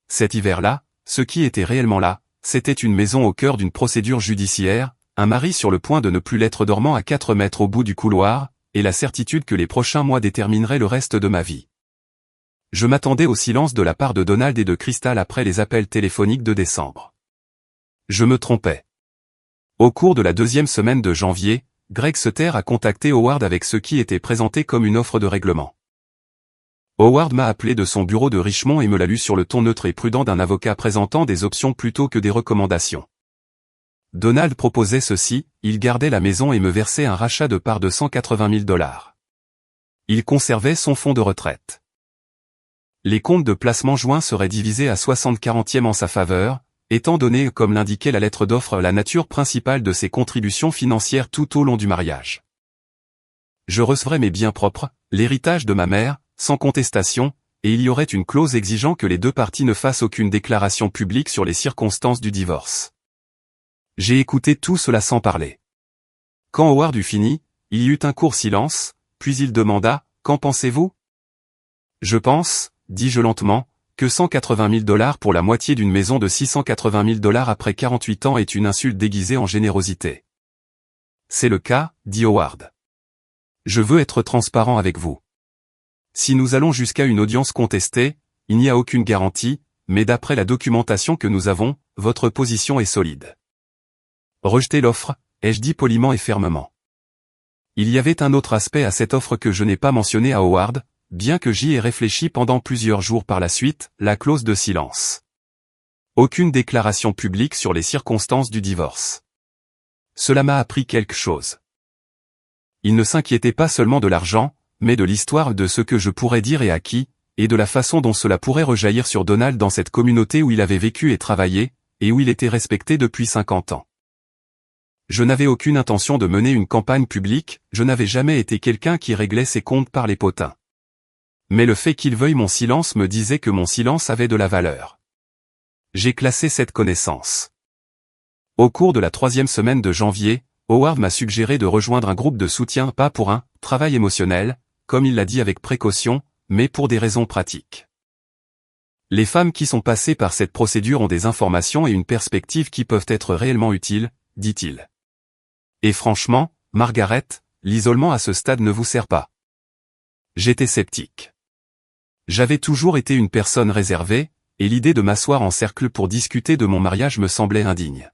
Cet hiver-là, ce qui était réellement là, c'était une maison au cœur d'une procédure judiciaire, un mari sur le point de ne plus l'être dormant à 4 mètres au bout du couloir, et la certitude que les prochains mois détermineraient le reste de ma vie. Je m'attendais au silence de la part de Donald et de Cristal après les appels téléphoniques de décembre. Je me trompais. Au cours de la 2e semaine de janvier, Greg Sutter a contacté Howard avec ce qui était présenté comme une offre de règlement. Howard m'a appelé de son bureau de Richmond et me l'a lu sur le ton neutre et prudent d'un avocat présentant des options plutôt que des recommandations. Donald proposait ceci, il gardait la maison et me versait un rachat de part de $180 000. Il conservait son fonds de retraite. Les comptes de placement joints seraient divisés à 60/40 en sa faveur, étant donné, comme l'indiquait la lettre d'offre, la nature principale de ses contributions financières tout au long du mariage. Je recevrais mes biens propres, l'héritage de ma mère, sans contestation, et il y aurait une clause exigeant que les deux parties ne fassent aucune déclaration publique sur les circonstances du divorce. J'ai écouté tout cela sans parler. Quand Howard eut fini, il y eut un court silence, puis il demanda, « Qu'en pensez-vous » ? Je pense, dis-je lentement, que $180 000 pour la moitié d'une maison de $680 000 après 48 ans est une insulte déguisée en générosité. C'est le cas, dit Howard. Je veux être transparent avec vous. Si nous allons jusqu'à une audience contestée, il n'y a aucune garantie, mais d'après la documentation que nous avons, votre position est solide. Rejetez l'offre, ai-je dit poliment et fermement. Il y avait un autre aspect à cette offre que je n'ai pas mentionné à Howard, bien que j'y ai réfléchi pendant plusieurs jours par la suite, la clause de silence. Aucune déclaration publique sur les circonstances du divorce. Cela m'a appris quelque chose. Il ne s'inquiétait pas seulement de l'argent, mais de l'histoire de ce que je pourrais dire et à qui, et de la façon dont cela pourrait rejaillir sur Donald dans cette communauté où il avait vécu et travaillé, et où il était respecté depuis 50 ans. Je n'avais aucune intention de mener une campagne publique, je n'avais jamais été quelqu'un qui réglait ses comptes par les potins. Mais le fait qu'il veuille mon silence me disait que mon silence avait de la valeur. J'ai classé cette connaissance. Au cours de la 3e semaine de janvier, Howard m'a suggéré de rejoindre un groupe de soutien, pas pour un « travail émotionnel », comme il l'a dit avec précaution, mais pour des raisons pratiques. Les femmes qui sont passées par cette procédure ont des informations et une perspective qui peuvent être réellement utiles, dit-il. Et franchement, Margaret, l'isolement à ce stade ne vous sert pas. J'étais sceptique. J'avais toujours été une personne réservée, et l'idée de m'asseoir en cercle pour discuter de mon mariage me semblait indigne.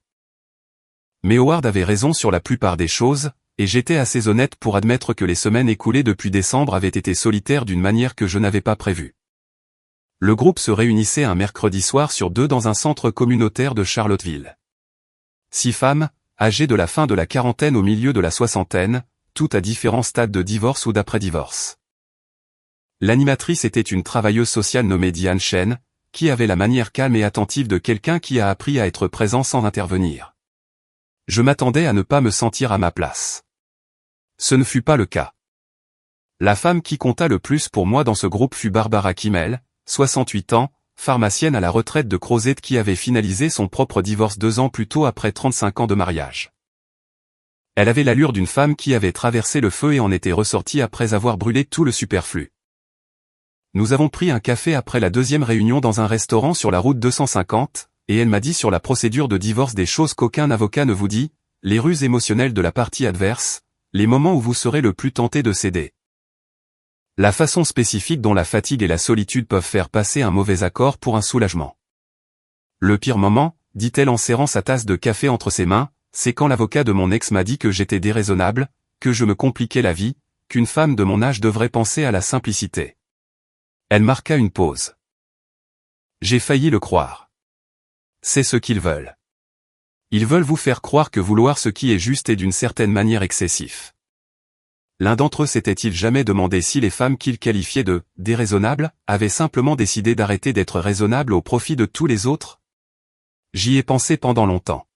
Mais Howard avait raison sur la plupart des choses, et j'étais assez honnête pour admettre que les semaines écoulées depuis décembre avaient été solitaires d'une manière que je n'avais pas prévue. Le groupe se réunissait un mercredi soir sur 2 dans un centre communautaire de Charlottesville. 6 femmes, âgées de la fin de la quarantaine au milieu de la soixantaine, toutes à différents stades de divorce ou d'après-divorce. L'animatrice était une travailleuse sociale nommée Diane Chen, qui avait la manière calme et attentive de quelqu'un qui a appris à être présent sans intervenir. Je m'attendais à ne pas me sentir à ma place. Ce ne fut pas le cas. La femme qui compta le plus pour moi dans ce groupe fut Barbara Kimmel, 68 ans, pharmacienne à la retraite de Crozet qui avait finalisé son propre divorce 2 ans plus tôt après 35 ans de mariage. Elle avait l'allure d'une femme qui avait traversé le feu et en était ressortie après avoir brûlé tout le superflu. Nous avons pris un café après la 2e réunion dans un restaurant sur la route 250, et elle m'a dit sur la procédure de divorce des choses qu'aucun avocat ne vous dit, les ruses émotionnelles de la partie adverse, les moments où vous serez le plus tenté de céder. La façon spécifique dont la fatigue et la solitude peuvent faire passer un mauvais accord pour un soulagement. Le pire moment, dit-elle en serrant sa tasse de café entre ses mains, c'est quand l'avocat de mon ex m'a dit que j'étais déraisonnable, que je me compliquais la vie, qu'une femme de mon âge devrait penser à la simplicité. Elle marqua une pause. J'ai failli le croire. C'est ce qu'ils veulent. Ils veulent vous faire croire que vouloir ce qui est juste est d'une certaine manière excessif. L'un d'entre eux s'était-il jamais demandé si les femmes qu'ils qualifiaient de « déraisonnables » avaient simplement décidé d'arrêter d'être raisonnables au profit de tous les autres? J'y ai pensé pendant longtemps.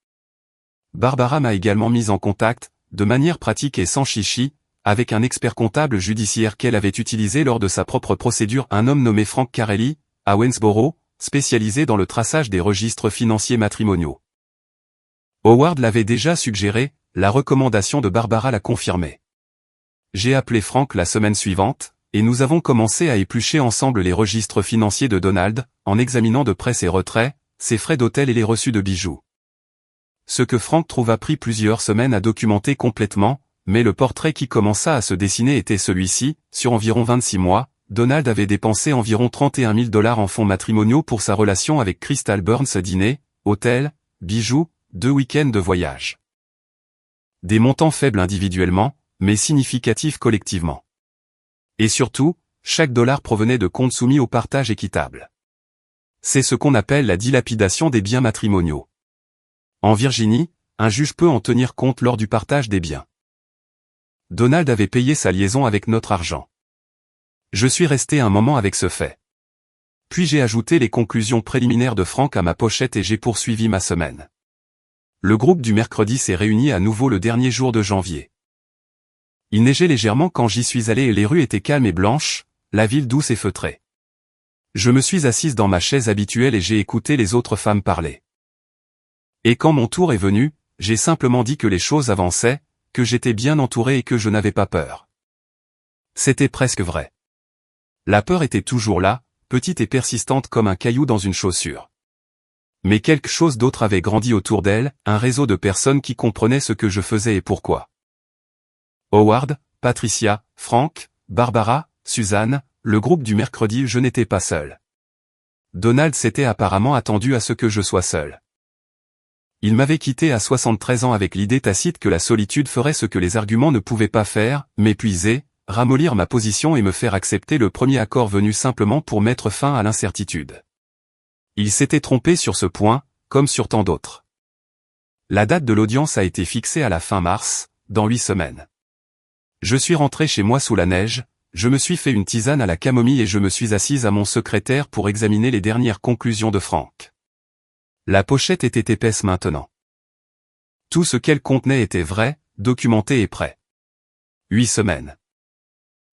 Barbara m'a également mise en contact, de manière pratique et sans chichi, avec un expert comptable judiciaire qu'elle avait utilisé lors de sa propre procédure, un homme nommé Frank Carelli, à Waynesboro, spécialisé dans le traçage des registres financiers matrimoniaux. Howard l'avait déjà suggéré, la recommandation de Barbara l'a confirmé. J'ai appelé Frank la semaine suivante, et nous avons commencé à éplucher ensemble les registres financiers de Donald, en examinant de près ses retraits, ses frais d'hôtel et les reçus de bijoux. Ce que Frank trouve a pris plusieurs semaines à documenter complètement, mais le portrait qui commença à se dessiner était celui-ci. Sur environ 26 mois, Donald avait dépensé environ 31 000 $ en fonds matrimoniaux pour sa relation avec Crystal Burns, dîner, hôtel, bijoux, 2 week-ends de voyage. Des montants faibles individuellement, mais significatifs collectivement. Et surtout, chaque dollar provenait de comptes soumis au partage équitable. C'est ce qu'on appelle la dilapidation des biens matrimoniaux. En Virginie, un juge peut en tenir compte lors du partage des biens. Donald avait payé sa liaison avec notre argent. Je suis resté un moment avec ce fait. Puis j'ai ajouté les conclusions préliminaires de Frank à ma pochette et j'ai poursuivi ma semaine. Le groupe du mercredi s'est réuni à nouveau le dernier jour de janvier. Il neigeait légèrement quand j'y suis allé et les rues étaient calmes et blanches, la ville douce et feutrée. Je me suis assise dans ma chaise habituelle et j'ai écouté les autres femmes parler. Et quand mon tour est venu, j'ai simplement dit que les choses avançaient, que j'étais bien entouré et que je n'avais pas peur. C'était presque vrai. La peur était toujours là, petite et persistante comme un caillou dans une chaussure. Mais quelque chose d'autre avait grandi autour d'elle, un réseau de personnes qui comprenaient ce que je faisais et pourquoi. Howard, Patricia, Frank, Barbara, Suzanne, le groupe du mercredi, je n'étais pas seul. Donald s'était apparemment attendu à ce que je sois seul. Il m'avait quitté à 73 ans avec l'idée tacite que la solitude ferait ce que les arguments ne pouvaient pas faire, m'épuiser, ramollir ma position et me faire accepter le premier accord venu simplement pour mettre fin à l'incertitude. Il s'était trompé sur ce point, comme sur tant d'autres. La date de l'audience a été fixée à la fin mars, dans 8 semaines. Je suis rentré chez moi sous la neige, je me suis fait une tisane à la camomille et je me suis assise à mon secrétaire pour examiner les dernières conclusions de Frank. La pochette était épaisse maintenant. Tout ce qu'elle contenait était vrai, documenté et prêt. 8 semaines.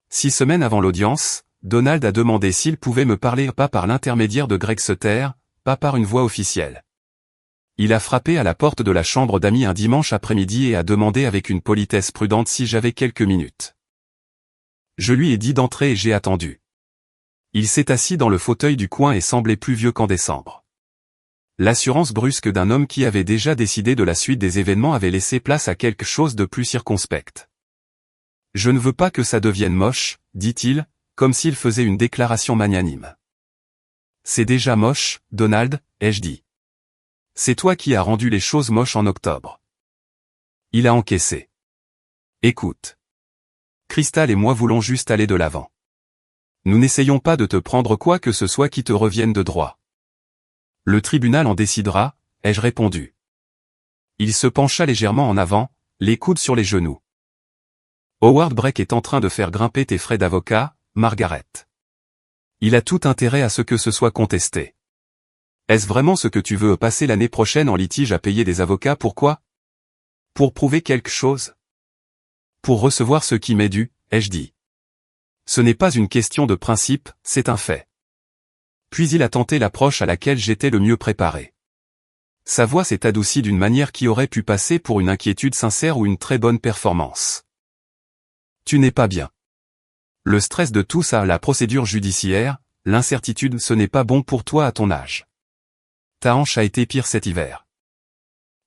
6 semaines avant l'audience, Donald a demandé s'il pouvait me parler pas par l'intermédiaire de Greg Sutter, pas par une voix officielle. Il a frappé à la porte de la chambre d'amis un dimanche après-midi et a demandé avec une politesse prudente si j'avais quelques minutes. Je lui ai dit d'entrer et j'ai attendu. Il s'est assis dans le fauteuil du coin et semblait plus vieux qu'en décembre. L'assurance brusque d'un homme qui avait déjà décidé de la suite des événements avait laissé place à quelque chose de plus circonspect. « Je ne veux pas que ça devienne moche », dit-il, comme s'il faisait une déclaration magnanime. « C'est déjà moche, Donald », ai-je dit. « C'est toi qui as rendu les choses moches en octobre. » Il a encaissé. « Écoute. Crystal et moi voulons juste aller de l'avant. Nous n'essayons pas de te prendre quoi que ce soit qui te revienne de droit. Le tribunal en décidera, ai-je répondu. Il se pencha légèrement en avant, les coudes sur les genoux. Howard Breck est en train de faire grimper tes frais d'avocat, Margaret. Il a tout intérêt à ce que ce soit contesté. Est-ce vraiment ce que tu veux passer l'année prochaine en litige à payer des avocats? Pourquoi? Pour prouver quelque chose? Pour recevoir ce qui m'est dû, ai-je dit. Ce n'est pas une question de principe, c'est un fait. Puis il a tenté l'approche à laquelle j'étais le mieux préparé. Sa voix s'est adoucie d'une manière qui aurait pu passer pour une inquiétude sincère ou une très bonne performance. Tu n'es pas bien. Le stress de tout ça, la procédure judiciaire, l'incertitude, ce n'est pas bon pour toi à ton âge. Ta hanche a été pire cet hiver.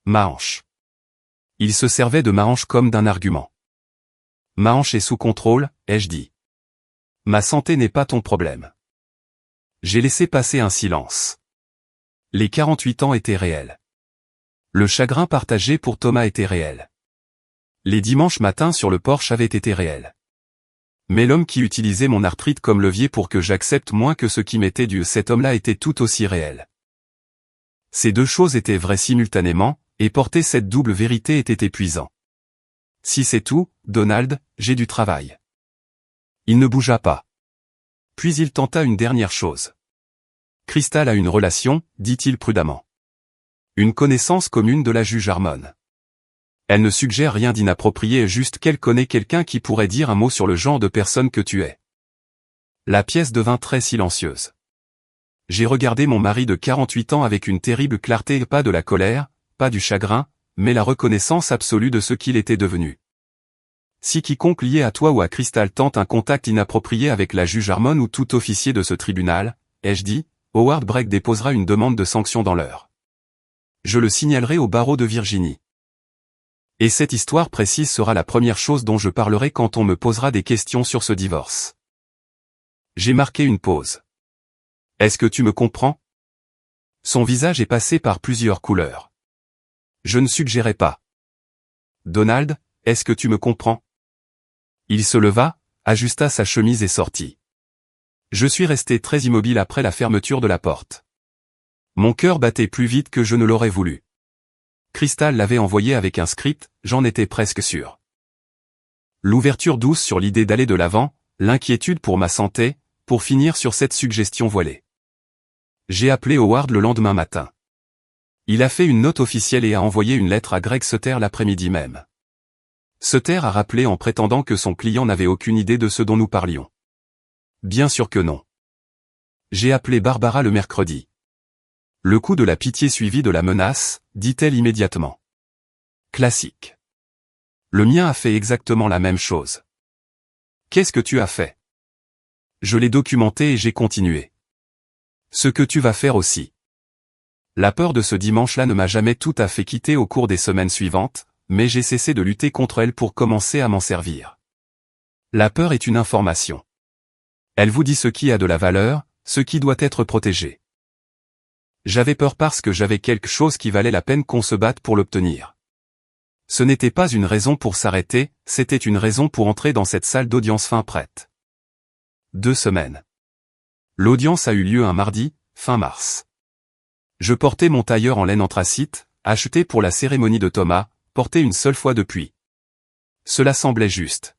Ma hanche. Il se servait de ma hanche comme d'un argument. Ma hanche est sous contrôle, ai-je dit. Ma santé n'est pas ton problème. J'ai laissé passer un silence. Les 48 ans étaient réels. Le chagrin partagé pour Thomas était réel. Les dimanches matins sur le porche avaient été réels. Mais l'homme qui utilisait mon arthrite comme levier pour que j'accepte moins que ce qui m'était dû, cet homme-là était tout aussi réel. Ces deux choses étaient vraies simultanément, et porter cette double vérité était épuisant. Si c'est tout, Donald, j'ai du travail. Il ne bougea pas. Puis il tenta une dernière chose. Crystal a une relation, dit-il prudemment. Une connaissance commune de la juge Harmon. Elle ne suggère rien d'inapproprié, juste qu'elle connaît quelqu'un qui pourrait dire un mot sur le genre de personne que tu es. La pièce devint très silencieuse. J'ai regardé mon mari de 48 ans avec une terrible clarté, pas de la colère, pas du chagrin, mais la reconnaissance absolue de ce qu'il était devenu. Si quiconque lié à toi ou à Crystal tente un contact inapproprié avec la juge Harmon ou tout officier de ce tribunal, ai-je dit, Howard Brake déposera une demande de sanction dans l'heure. Je le signalerai au barreau de Virginie. Et cette histoire précise sera la première chose dont je parlerai quand on me posera des questions sur ce divorce. J'ai marqué une pause. Est-ce que tu me comprends? Son visage est passé par plusieurs couleurs. Je ne suggérais pas. Donald, est-ce que tu me comprends? Il se leva, ajusta sa chemise et sortit. Je suis resté très immobile après la fermeture de la porte. Mon cœur battait plus vite que je ne l'aurais voulu. Crystal l'avait envoyé avec un script, j'en étais presque sûr. L'ouverture douce sur l'idée d'aller de l'avant, l'inquiétude pour ma santé, pour finir sur cette suggestion voilée. J'ai appelé Howard le lendemain matin. Il a fait une note officielle et a envoyé une lettre à Greg Sutter l'après-midi même. Sutter a rappelé en prétendant que son client n'avait aucune idée de ce dont nous parlions. Bien sûr que non. J'ai appelé Barbara le mercredi. Le coup de la pitié suivi de la menace, dit-elle immédiatement. Classique. Le mien a fait exactement la même chose. Qu'est-ce que tu as fait? Je l'ai documenté et j'ai continué. Ce que tu vas faire aussi. La peur de ce dimanche-là ne m'a jamais tout à fait quitté au cours des semaines suivantes, mais j'ai cessé de lutter contre elle pour commencer à m'en servir. La peur est une information. Elle vous dit ce qui a de la valeur, ce qui doit être protégé. J'avais peur parce que j'avais quelque chose qui valait la peine qu'on se batte pour l'obtenir. Ce n'était pas une raison pour s'arrêter, c'était une raison pour entrer dans cette salle d'audience fin prête. 2 semaines. L'audience a eu lieu un mardi, fin mars. Je portais mon tailleur en laine anthracite, acheté pour la cérémonie de Thomas, porté une seule fois depuis. Cela semblait juste.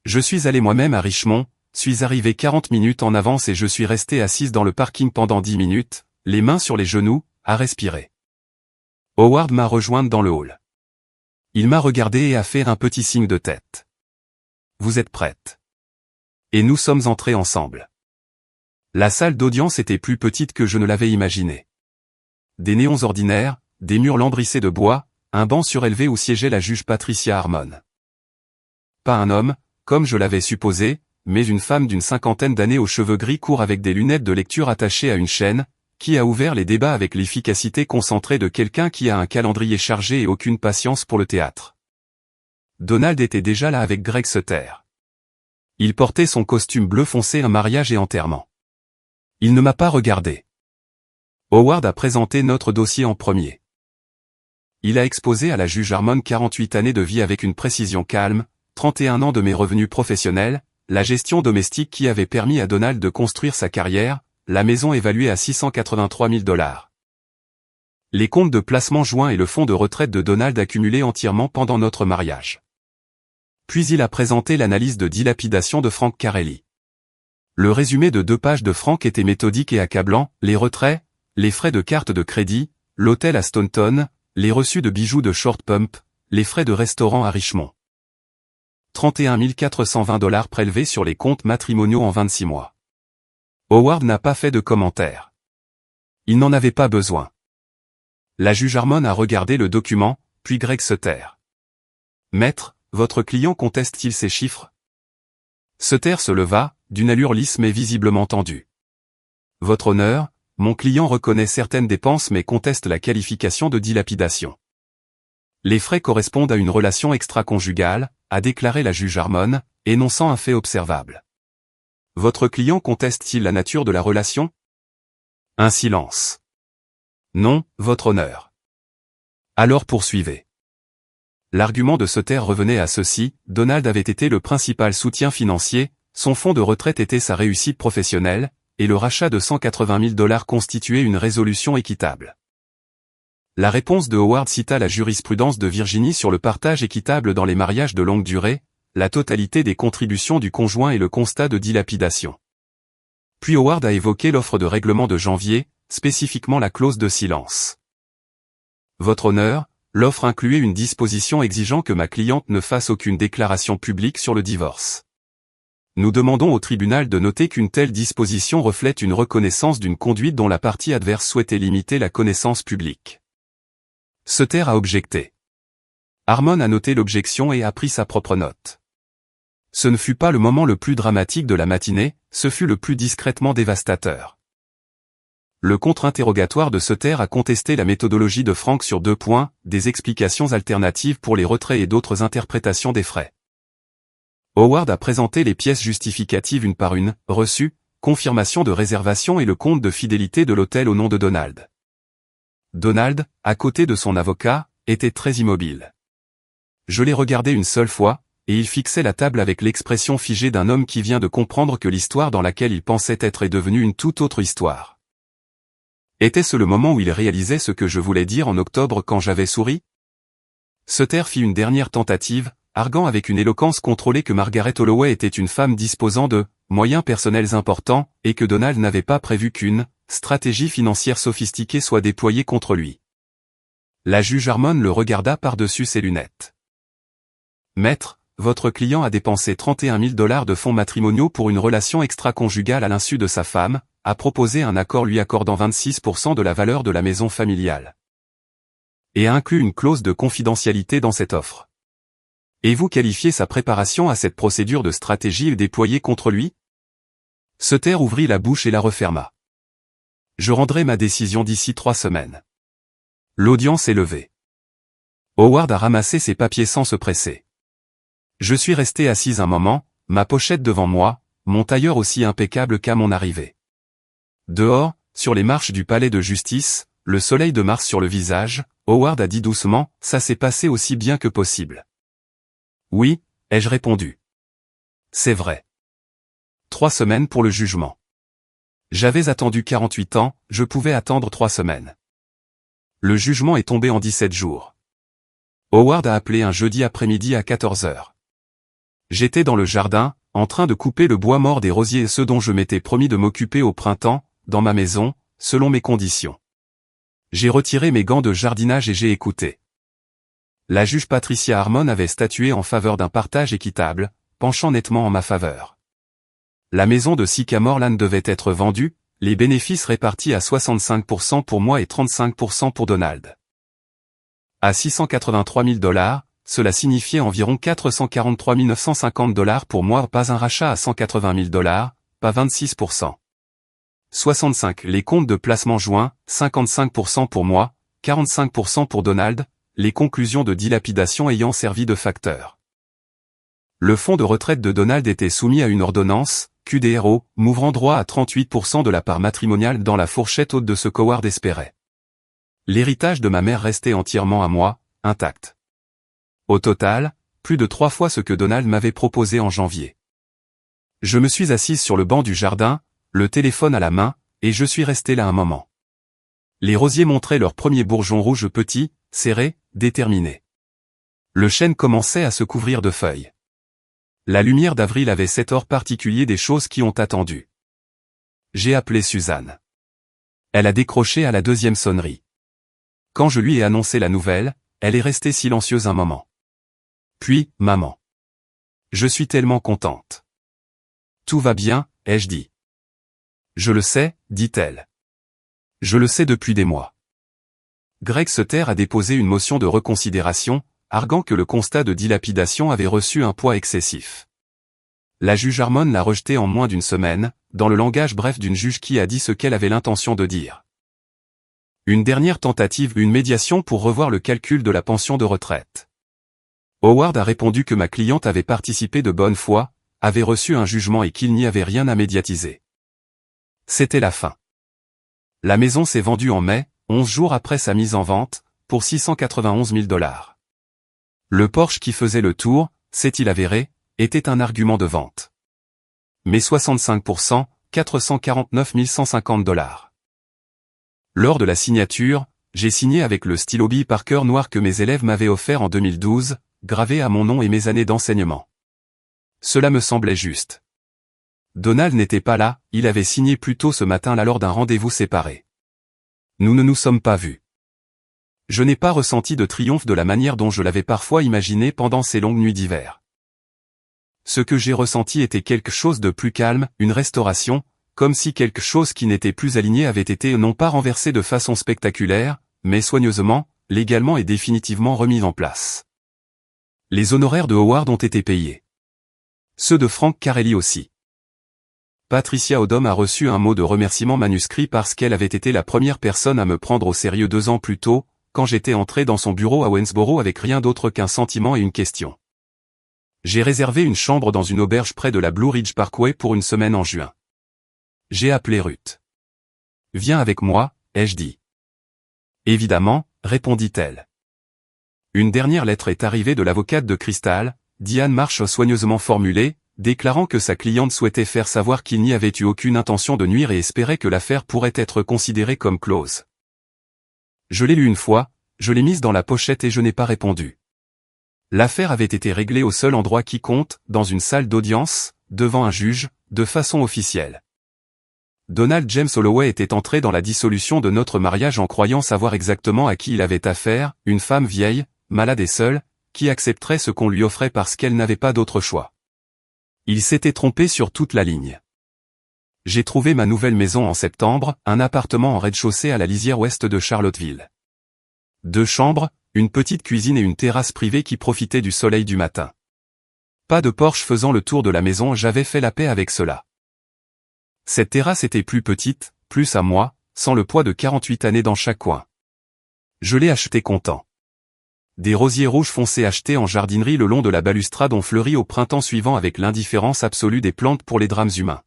Je suis allé moi-même à Richmond, suis arrivé 40 minutes en avance et je suis resté assise dans le parking pendant 10 minutes, les mains sur les genoux, à respirer. Howard m'a rejointe dans le hall. Il m'a regardé et a fait un petit signe de tête. Vous êtes prête? Et nous sommes entrés ensemble. La salle d'audience était plus petite que je ne l'avais imaginé. Des néons ordinaires, des murs lambrissés de bois, un banc surélevé où siégeait la juge Patricia Harmon. Pas un homme, comme je l'avais supposé, mais une femme d'une 50aine d'années aux cheveux gris courts avec des lunettes de lecture attachées à une chaîne, qui a ouvert les débats avec l'efficacité concentrée de quelqu'un qui a un calendrier chargé et aucune patience pour le théâtre. Donald était déjà là avec Greg Sutter. Il portait son costume bleu foncé, un mariage et enterrement. Il ne m'a pas regardé. Howard a présenté notre dossier en premier. Il a exposé à la juge Harmon 48 années de vie avec une précision calme, 31 ans de mes revenus professionnels, la gestion domestique qui avait permis à Donald de construire sa carrière, la maison évaluée à 683 000 $. Les comptes de placement joints et le fonds de retraite de Donald accumulés entièrement pendant notre mariage. Puis il a présenté l'analyse de dilapidation de Frank Carelli. Le résumé de 2 pages de Frank était méthodique et accablant, les retraits, les frais de carte de crédit, l'hôtel à Staunton, les reçus de bijoux de Short Pump, les frais de restaurant à Richmond. 31 420 $ prélevés sur les comptes matrimoniaux en 26 mois. Howard n'a pas fait de commentaire. Il n'en avait pas besoin. La juge Harmon a regardé le document, puis Greg Sutter. Maître, votre client conteste-t-il ces chiffres? Sutter se leva, d'une allure lisse mais visiblement tendue. Votre honneur, mon client reconnaît certaines dépenses mais conteste la qualification de dilapidation. Les frais correspondent à une relation extra-conjugale, a déclaré la juge Harmon, énonçant un fait observable. Votre client conteste-t-il la nature de la relation? Un silence. Non, votre honneur. Alors poursuivez. L'argument de Sutter revenait à ceci, Donald avait été le principal soutien financier, son fonds de retraite était sa réussite professionnelle, et le rachat de 180 000 $ constituait une résolution équitable. La réponse de Howard cita la jurisprudence de Virginie sur le partage équitable dans les mariages de longue durée, la totalité des contributions du conjoint et le constat de dilapidation. Puis Howard a évoqué l'offre de règlement de janvier, spécifiquement la clause de silence. Votre honneur, l'offre incluait une disposition exigeant que ma cliente ne fasse aucune déclaration publique sur le divorce. Nous demandons au tribunal de noter qu'une telle disposition reflète une reconnaissance d'une conduite dont la partie adverse souhaitait limiter la connaissance publique. Sutter a objecté. Harmon a noté l'objection et a pris sa propre note. Ce ne fut pas le moment le plus dramatique de la matinée, ce fut le plus discrètement dévastateur. Le contre-interrogatoire de Sutter a contesté la méthodologie de Frank sur 2 points, des explications alternatives pour les retraits et d'autres interprétations des frais. Howard a présenté les pièces justificatives une par une, reçu, confirmation de réservation et le compte de fidélité de l'hôtel au nom de Donald. Donald, à côté de son avocat, était très immobile. Je l'ai regardé une seule fois, et il fixait la table avec l'expression figée d'un homme qui vient de comprendre que l'histoire dans laquelle il pensait être est devenue une toute autre histoire. Était-ce le moment où il réalisait ce que je voulais dire en octobre quand j'avais souri? Sutter fit une dernière tentative, arguant avec une éloquence contrôlée que Margaret Holloway était une femme disposant de moyens personnels importants, et que Donald n'avait pas prévu qu'une stratégie financière sophistiquée soit déployée contre lui. La juge Harmon le regarda par-dessus ses lunettes. Maître, votre client a dépensé 31 000 $ de fonds matrimoniaux pour une relation extra-conjugale à l'insu de sa femme, a proposé un accord lui accordant 26% de la valeur de la maison familiale. Et a inclus une clause de confidentialité dans cette offre. Et vous qualifiez sa préparation à cette procédure de stratégie déployée contre lui? Sutter ouvrit la bouche et la referma. Je rendrai ma décision d'ici 3 semaines. L'audience est levée. Howard a ramassé ses papiers sans se presser. Je suis resté assise un moment, ma pochette devant moi, mon tailleur aussi impeccable qu'à mon arrivée. Dehors, sur les marches du palais de justice, le soleil de mars sur le visage, Howard a dit doucement, ça s'est passé aussi bien que possible. Oui, ai-je répondu. C'est vrai. 3 semaines pour le jugement. J'avais attendu 48 ans, je pouvais attendre 3 semaines. Le jugement est tombé en 17 jours. Howard a appelé un jeudi après-midi à 14 h. J'étais dans le jardin, en train de couper le bois mort des rosiers, ceux dont je m'étais promis de m'occuper au printemps, dans ma maison, selon mes conditions. J'ai retiré mes gants de jardinage et j'ai écouté. La juge Patricia Harmon avait statué en faveur d'un partage équitable, penchant nettement en ma faveur. La maison de Sycamore Lane devait être vendue, les bénéfices répartis à 65% pour moi et 35% pour Donald. À 683 000 $, cela signifiait environ 443 950 $ pour moi, pas un rachat à 180 000 $, pas 26%. 65 les comptes de placement joints, 55% pour moi, 45% pour Donald, les conclusions de dilapidation ayant servi de facteur. Le fonds de retraite de Donald était soumis à une ordonnance, QDRO, m'ouvrant droit à 38% de la part matrimoniale dans la fourchette haute de ce qu'Howard espérait. L'héritage de ma mère restait entièrement à moi, intact. Au total, plus de 3 fois ce que Donald m'avait proposé en janvier. Je me suis assise sur le banc du jardin, le téléphone à la main, et je suis resté là un moment. Les rosiers montraient leurs premiers bourgeons rouges petits, serrés, déterminés. Le chêne commençait à se couvrir de feuilles. La lumière d'avril avait cet or particulier des choses qui ont attendu. J'ai appelé Suzanne. Elle a décroché à la 2e sonnerie. Quand je lui ai annoncé la nouvelle, elle est restée silencieuse un moment. Puis, maman. Je suis tellement contente. Tout va bien, ai-je dit. Je le sais, dit-elle. Je le sais depuis des mois. Greg Sutter a déposé une motion de reconsidération, arguant que le constat de dilapidation avait reçu un poids excessif. La juge Harmon l'a rejeté en moins d'une semaine, dans le langage bref d'une juge qui a dit ce qu'elle avait l'intention de dire. Une dernière tentative, une médiation pour revoir le calcul de la pension de retraite. Howard a répondu que ma cliente avait participé de bonne foi, avait reçu un jugement et qu'il n'y avait rien à médiatiser. C'était la fin. La maison s'est vendue en mai, 11 jours après sa mise en vente, pour 691 000 $. Le Porsche qui faisait le tour, s'est-il avéré, était un argument de vente. Mais 65%, 449 150 $. Lors de la signature, j'ai signé avec le stylo B Parker noir que mes élèves m'avaient offert en 2012, gravé à mon nom et mes années d'enseignement. Cela me semblait juste. Donald n'était pas là, il avait signé plus tôt ce matin-là lors d'un rendez-vous séparé. Nous ne nous sommes pas vus. Je n'ai pas ressenti de triomphe de la manière dont je l'avais parfois imaginé pendant ces longues nuits d'hiver. Ce que j'ai ressenti était quelque chose de plus calme, une restauration, comme si quelque chose qui n'était plus aligné avait été non pas renversé de façon spectaculaire, mais soigneusement, légalement et définitivement remis en place. Les honoraires de Howard ont été payés. Ceux de Frank Carelli aussi. Patricia Odom a reçu un mot de remerciement manuscrit parce qu'elle avait été la première personne à me prendre au sérieux 2 ans plus tôt, quand j'étais entré dans son bureau à Waynesboro avec rien d'autre qu'un sentiment et une question. J'ai réservé une chambre dans une auberge près de la Blue Ridge Parkway pour une semaine en juin. J'ai appelé Ruth. « Viens avec moi », ai-je dit. « Évidemment », répondit-elle. Une dernière lettre est arrivée de l'avocate de Crystal, Diane Marsh soigneusement formulée, déclarant que sa cliente souhaitait faire savoir qu'il n'y avait eu aucune intention de nuire et espérait que l'affaire pourrait être considérée comme close. Je l'ai lue une fois, je l'ai mise dans la pochette et je n'ai pas répondu. L'affaire avait été réglée au seul endroit qui compte, dans une salle d'audience, devant un juge, de façon officielle. Donald James Holloway était entré dans la dissolution de notre mariage en croyant savoir exactement à qui il avait affaire, une femme vieille, malade et seule, qui accepterait ce qu'on lui offrait parce qu'elle n'avait pas d'autre choix. Il s'était trompé sur toute la ligne. J'ai trouvé ma nouvelle maison en septembre, un appartement en rez-de-chaussée à la lisière ouest de Charlottesville. 2 chambres, une petite cuisine et une terrasse privée qui profitait du soleil du matin. Pas de Porsche faisant le tour de la maison, j'avais fait la paix avec cela. Cette terrasse était plus petite, plus à moi, sans le poids de 48 années dans chaque coin. Je l'ai acheté content. Des rosiers rouges foncés achetés en jardinerie le long de la balustrade ont fleuri au printemps suivant avec l'indifférence absolue des plantes pour les drames humains.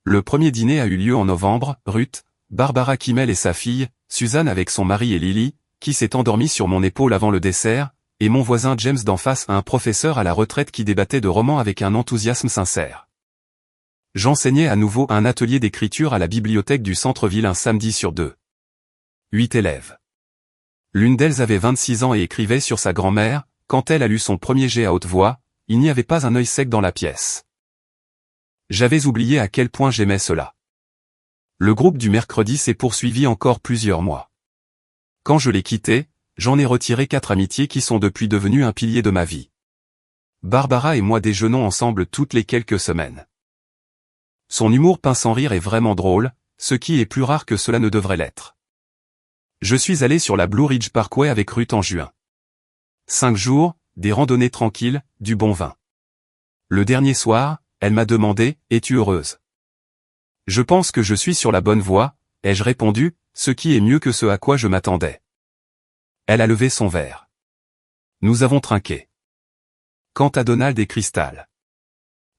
Le premier dîner a eu lieu en novembre, Ruth, Barbara Kimmel et sa fille, Suzanne avec son mari et Lily, qui s'est endormie sur mon épaule avant le dessert, et mon voisin James d'en face, un professeur à la retraite qui débattait de romans avec un enthousiasme sincère. J'enseignais à nouveau un atelier d'écriture à la bibliothèque du centre-ville un samedi sur 2. 8 élèves. L'une d'elles avait 26 ans et écrivait sur sa grand-mère, quand elle a lu son premier jet à haute voix, il n'y avait pas un œil sec dans la pièce. J'avais oublié à quel point j'aimais cela. Le groupe du mercredi s'est poursuivi encore plusieurs mois. Quand je l'ai quitté, j'en ai retiré 4 amitiés qui sont depuis devenues un pilier de ma vie. Barbara et moi déjeunons ensemble toutes les quelques semaines. Son humour peint sans rire est vraiment drôle, ce qui est plus rare que cela ne devrait l'être. Je suis allé sur la Blue Ridge Parkway avec Ruth en juin. 5 jours, des randonnées tranquilles, du bon vin. Le dernier soir, elle m'a demandé « Es-tu heureuse ?» Je pense que je suis sur la bonne voie, ai-je répondu, ce qui est mieux que ce à quoi je m'attendais. Elle a levé son verre. Nous avons trinqué. Quant à Donald et Crystal.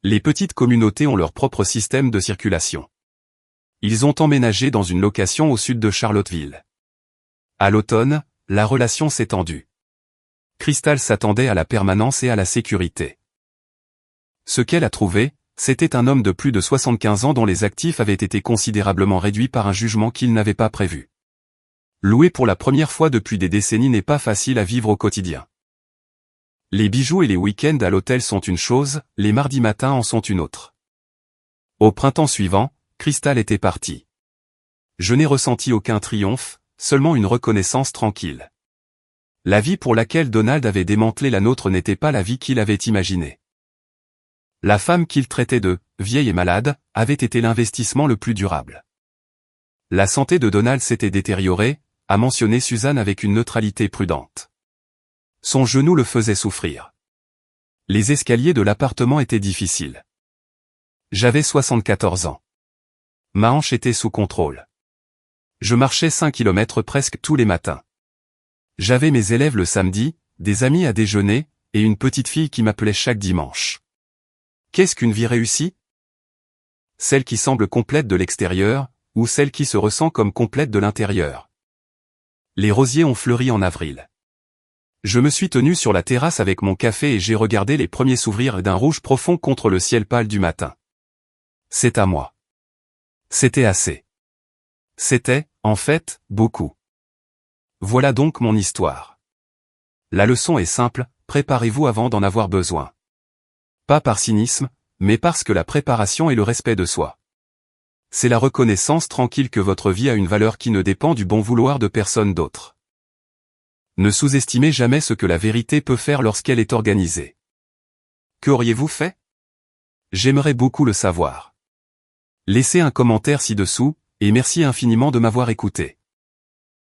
Les petites communautés ont leur propre système de circulation. Ils ont emménagé dans une location au sud de Charlottesville. À l'automne, la relation s'est tendue. Crystal s'attendait à la permanence et à la sécurité. Ce qu'elle a trouvé, c'était un homme de plus de 75 ans dont les actifs avaient été considérablement réduits par un jugement qu'il n'avait pas prévu. Louer pour la première fois depuis des décennies n'est pas facile à vivre au quotidien. Les bijoux et les week-ends à l'hôtel sont une chose, les mardis matins en sont une autre. Au printemps suivant, Crystal était partie. Je n'ai ressenti aucun triomphe, seulement une reconnaissance tranquille. La vie pour laquelle Donald avait démantelé la nôtre n'était pas la vie qu'il avait imaginée. La femme qu'il traitait de « vieille et malade » avait été l'investissement le plus durable. La santé de Donald s'était détériorée, a mentionné Suzanne avec une neutralité prudente. Son genou le faisait souffrir. Les escaliers de l'appartement étaient difficiles. J'avais 74 ans. Ma hanche était sous contrôle. Je marchais 5 kilomètres presque tous les matins. J'avais mes élèves le samedi, des amis à déjeuner, et une petite fille qui m'appelait chaque dimanche. Qu'est-ce qu'une vie réussie? Celle qui semble complète de l'extérieur, ou celle qui se ressent comme complète de l'intérieur? Les rosiers ont fleuri en avril. Je me suis tenu sur la terrasse avec mon café et j'ai regardé les premiers s'ouvrir d'un rouge profond contre le ciel pâle du matin. C'est à moi. C'était assez. C'était, en fait, beaucoup. Voilà donc mon histoire. La leçon est simple, préparez-vous avant d'en avoir besoin. Pas par cynisme, mais parce que la préparation est le respect de soi. C'est la reconnaissance tranquille que votre vie a une valeur qui ne dépend du bon vouloir de personne d'autre. Ne sous-estimez jamais ce que la vérité peut faire lorsqu'elle est organisée. Qu'auriez-vous fait? J'aimerais beaucoup le savoir. Laissez un commentaire ci-dessous, et merci infiniment de m'avoir écouté.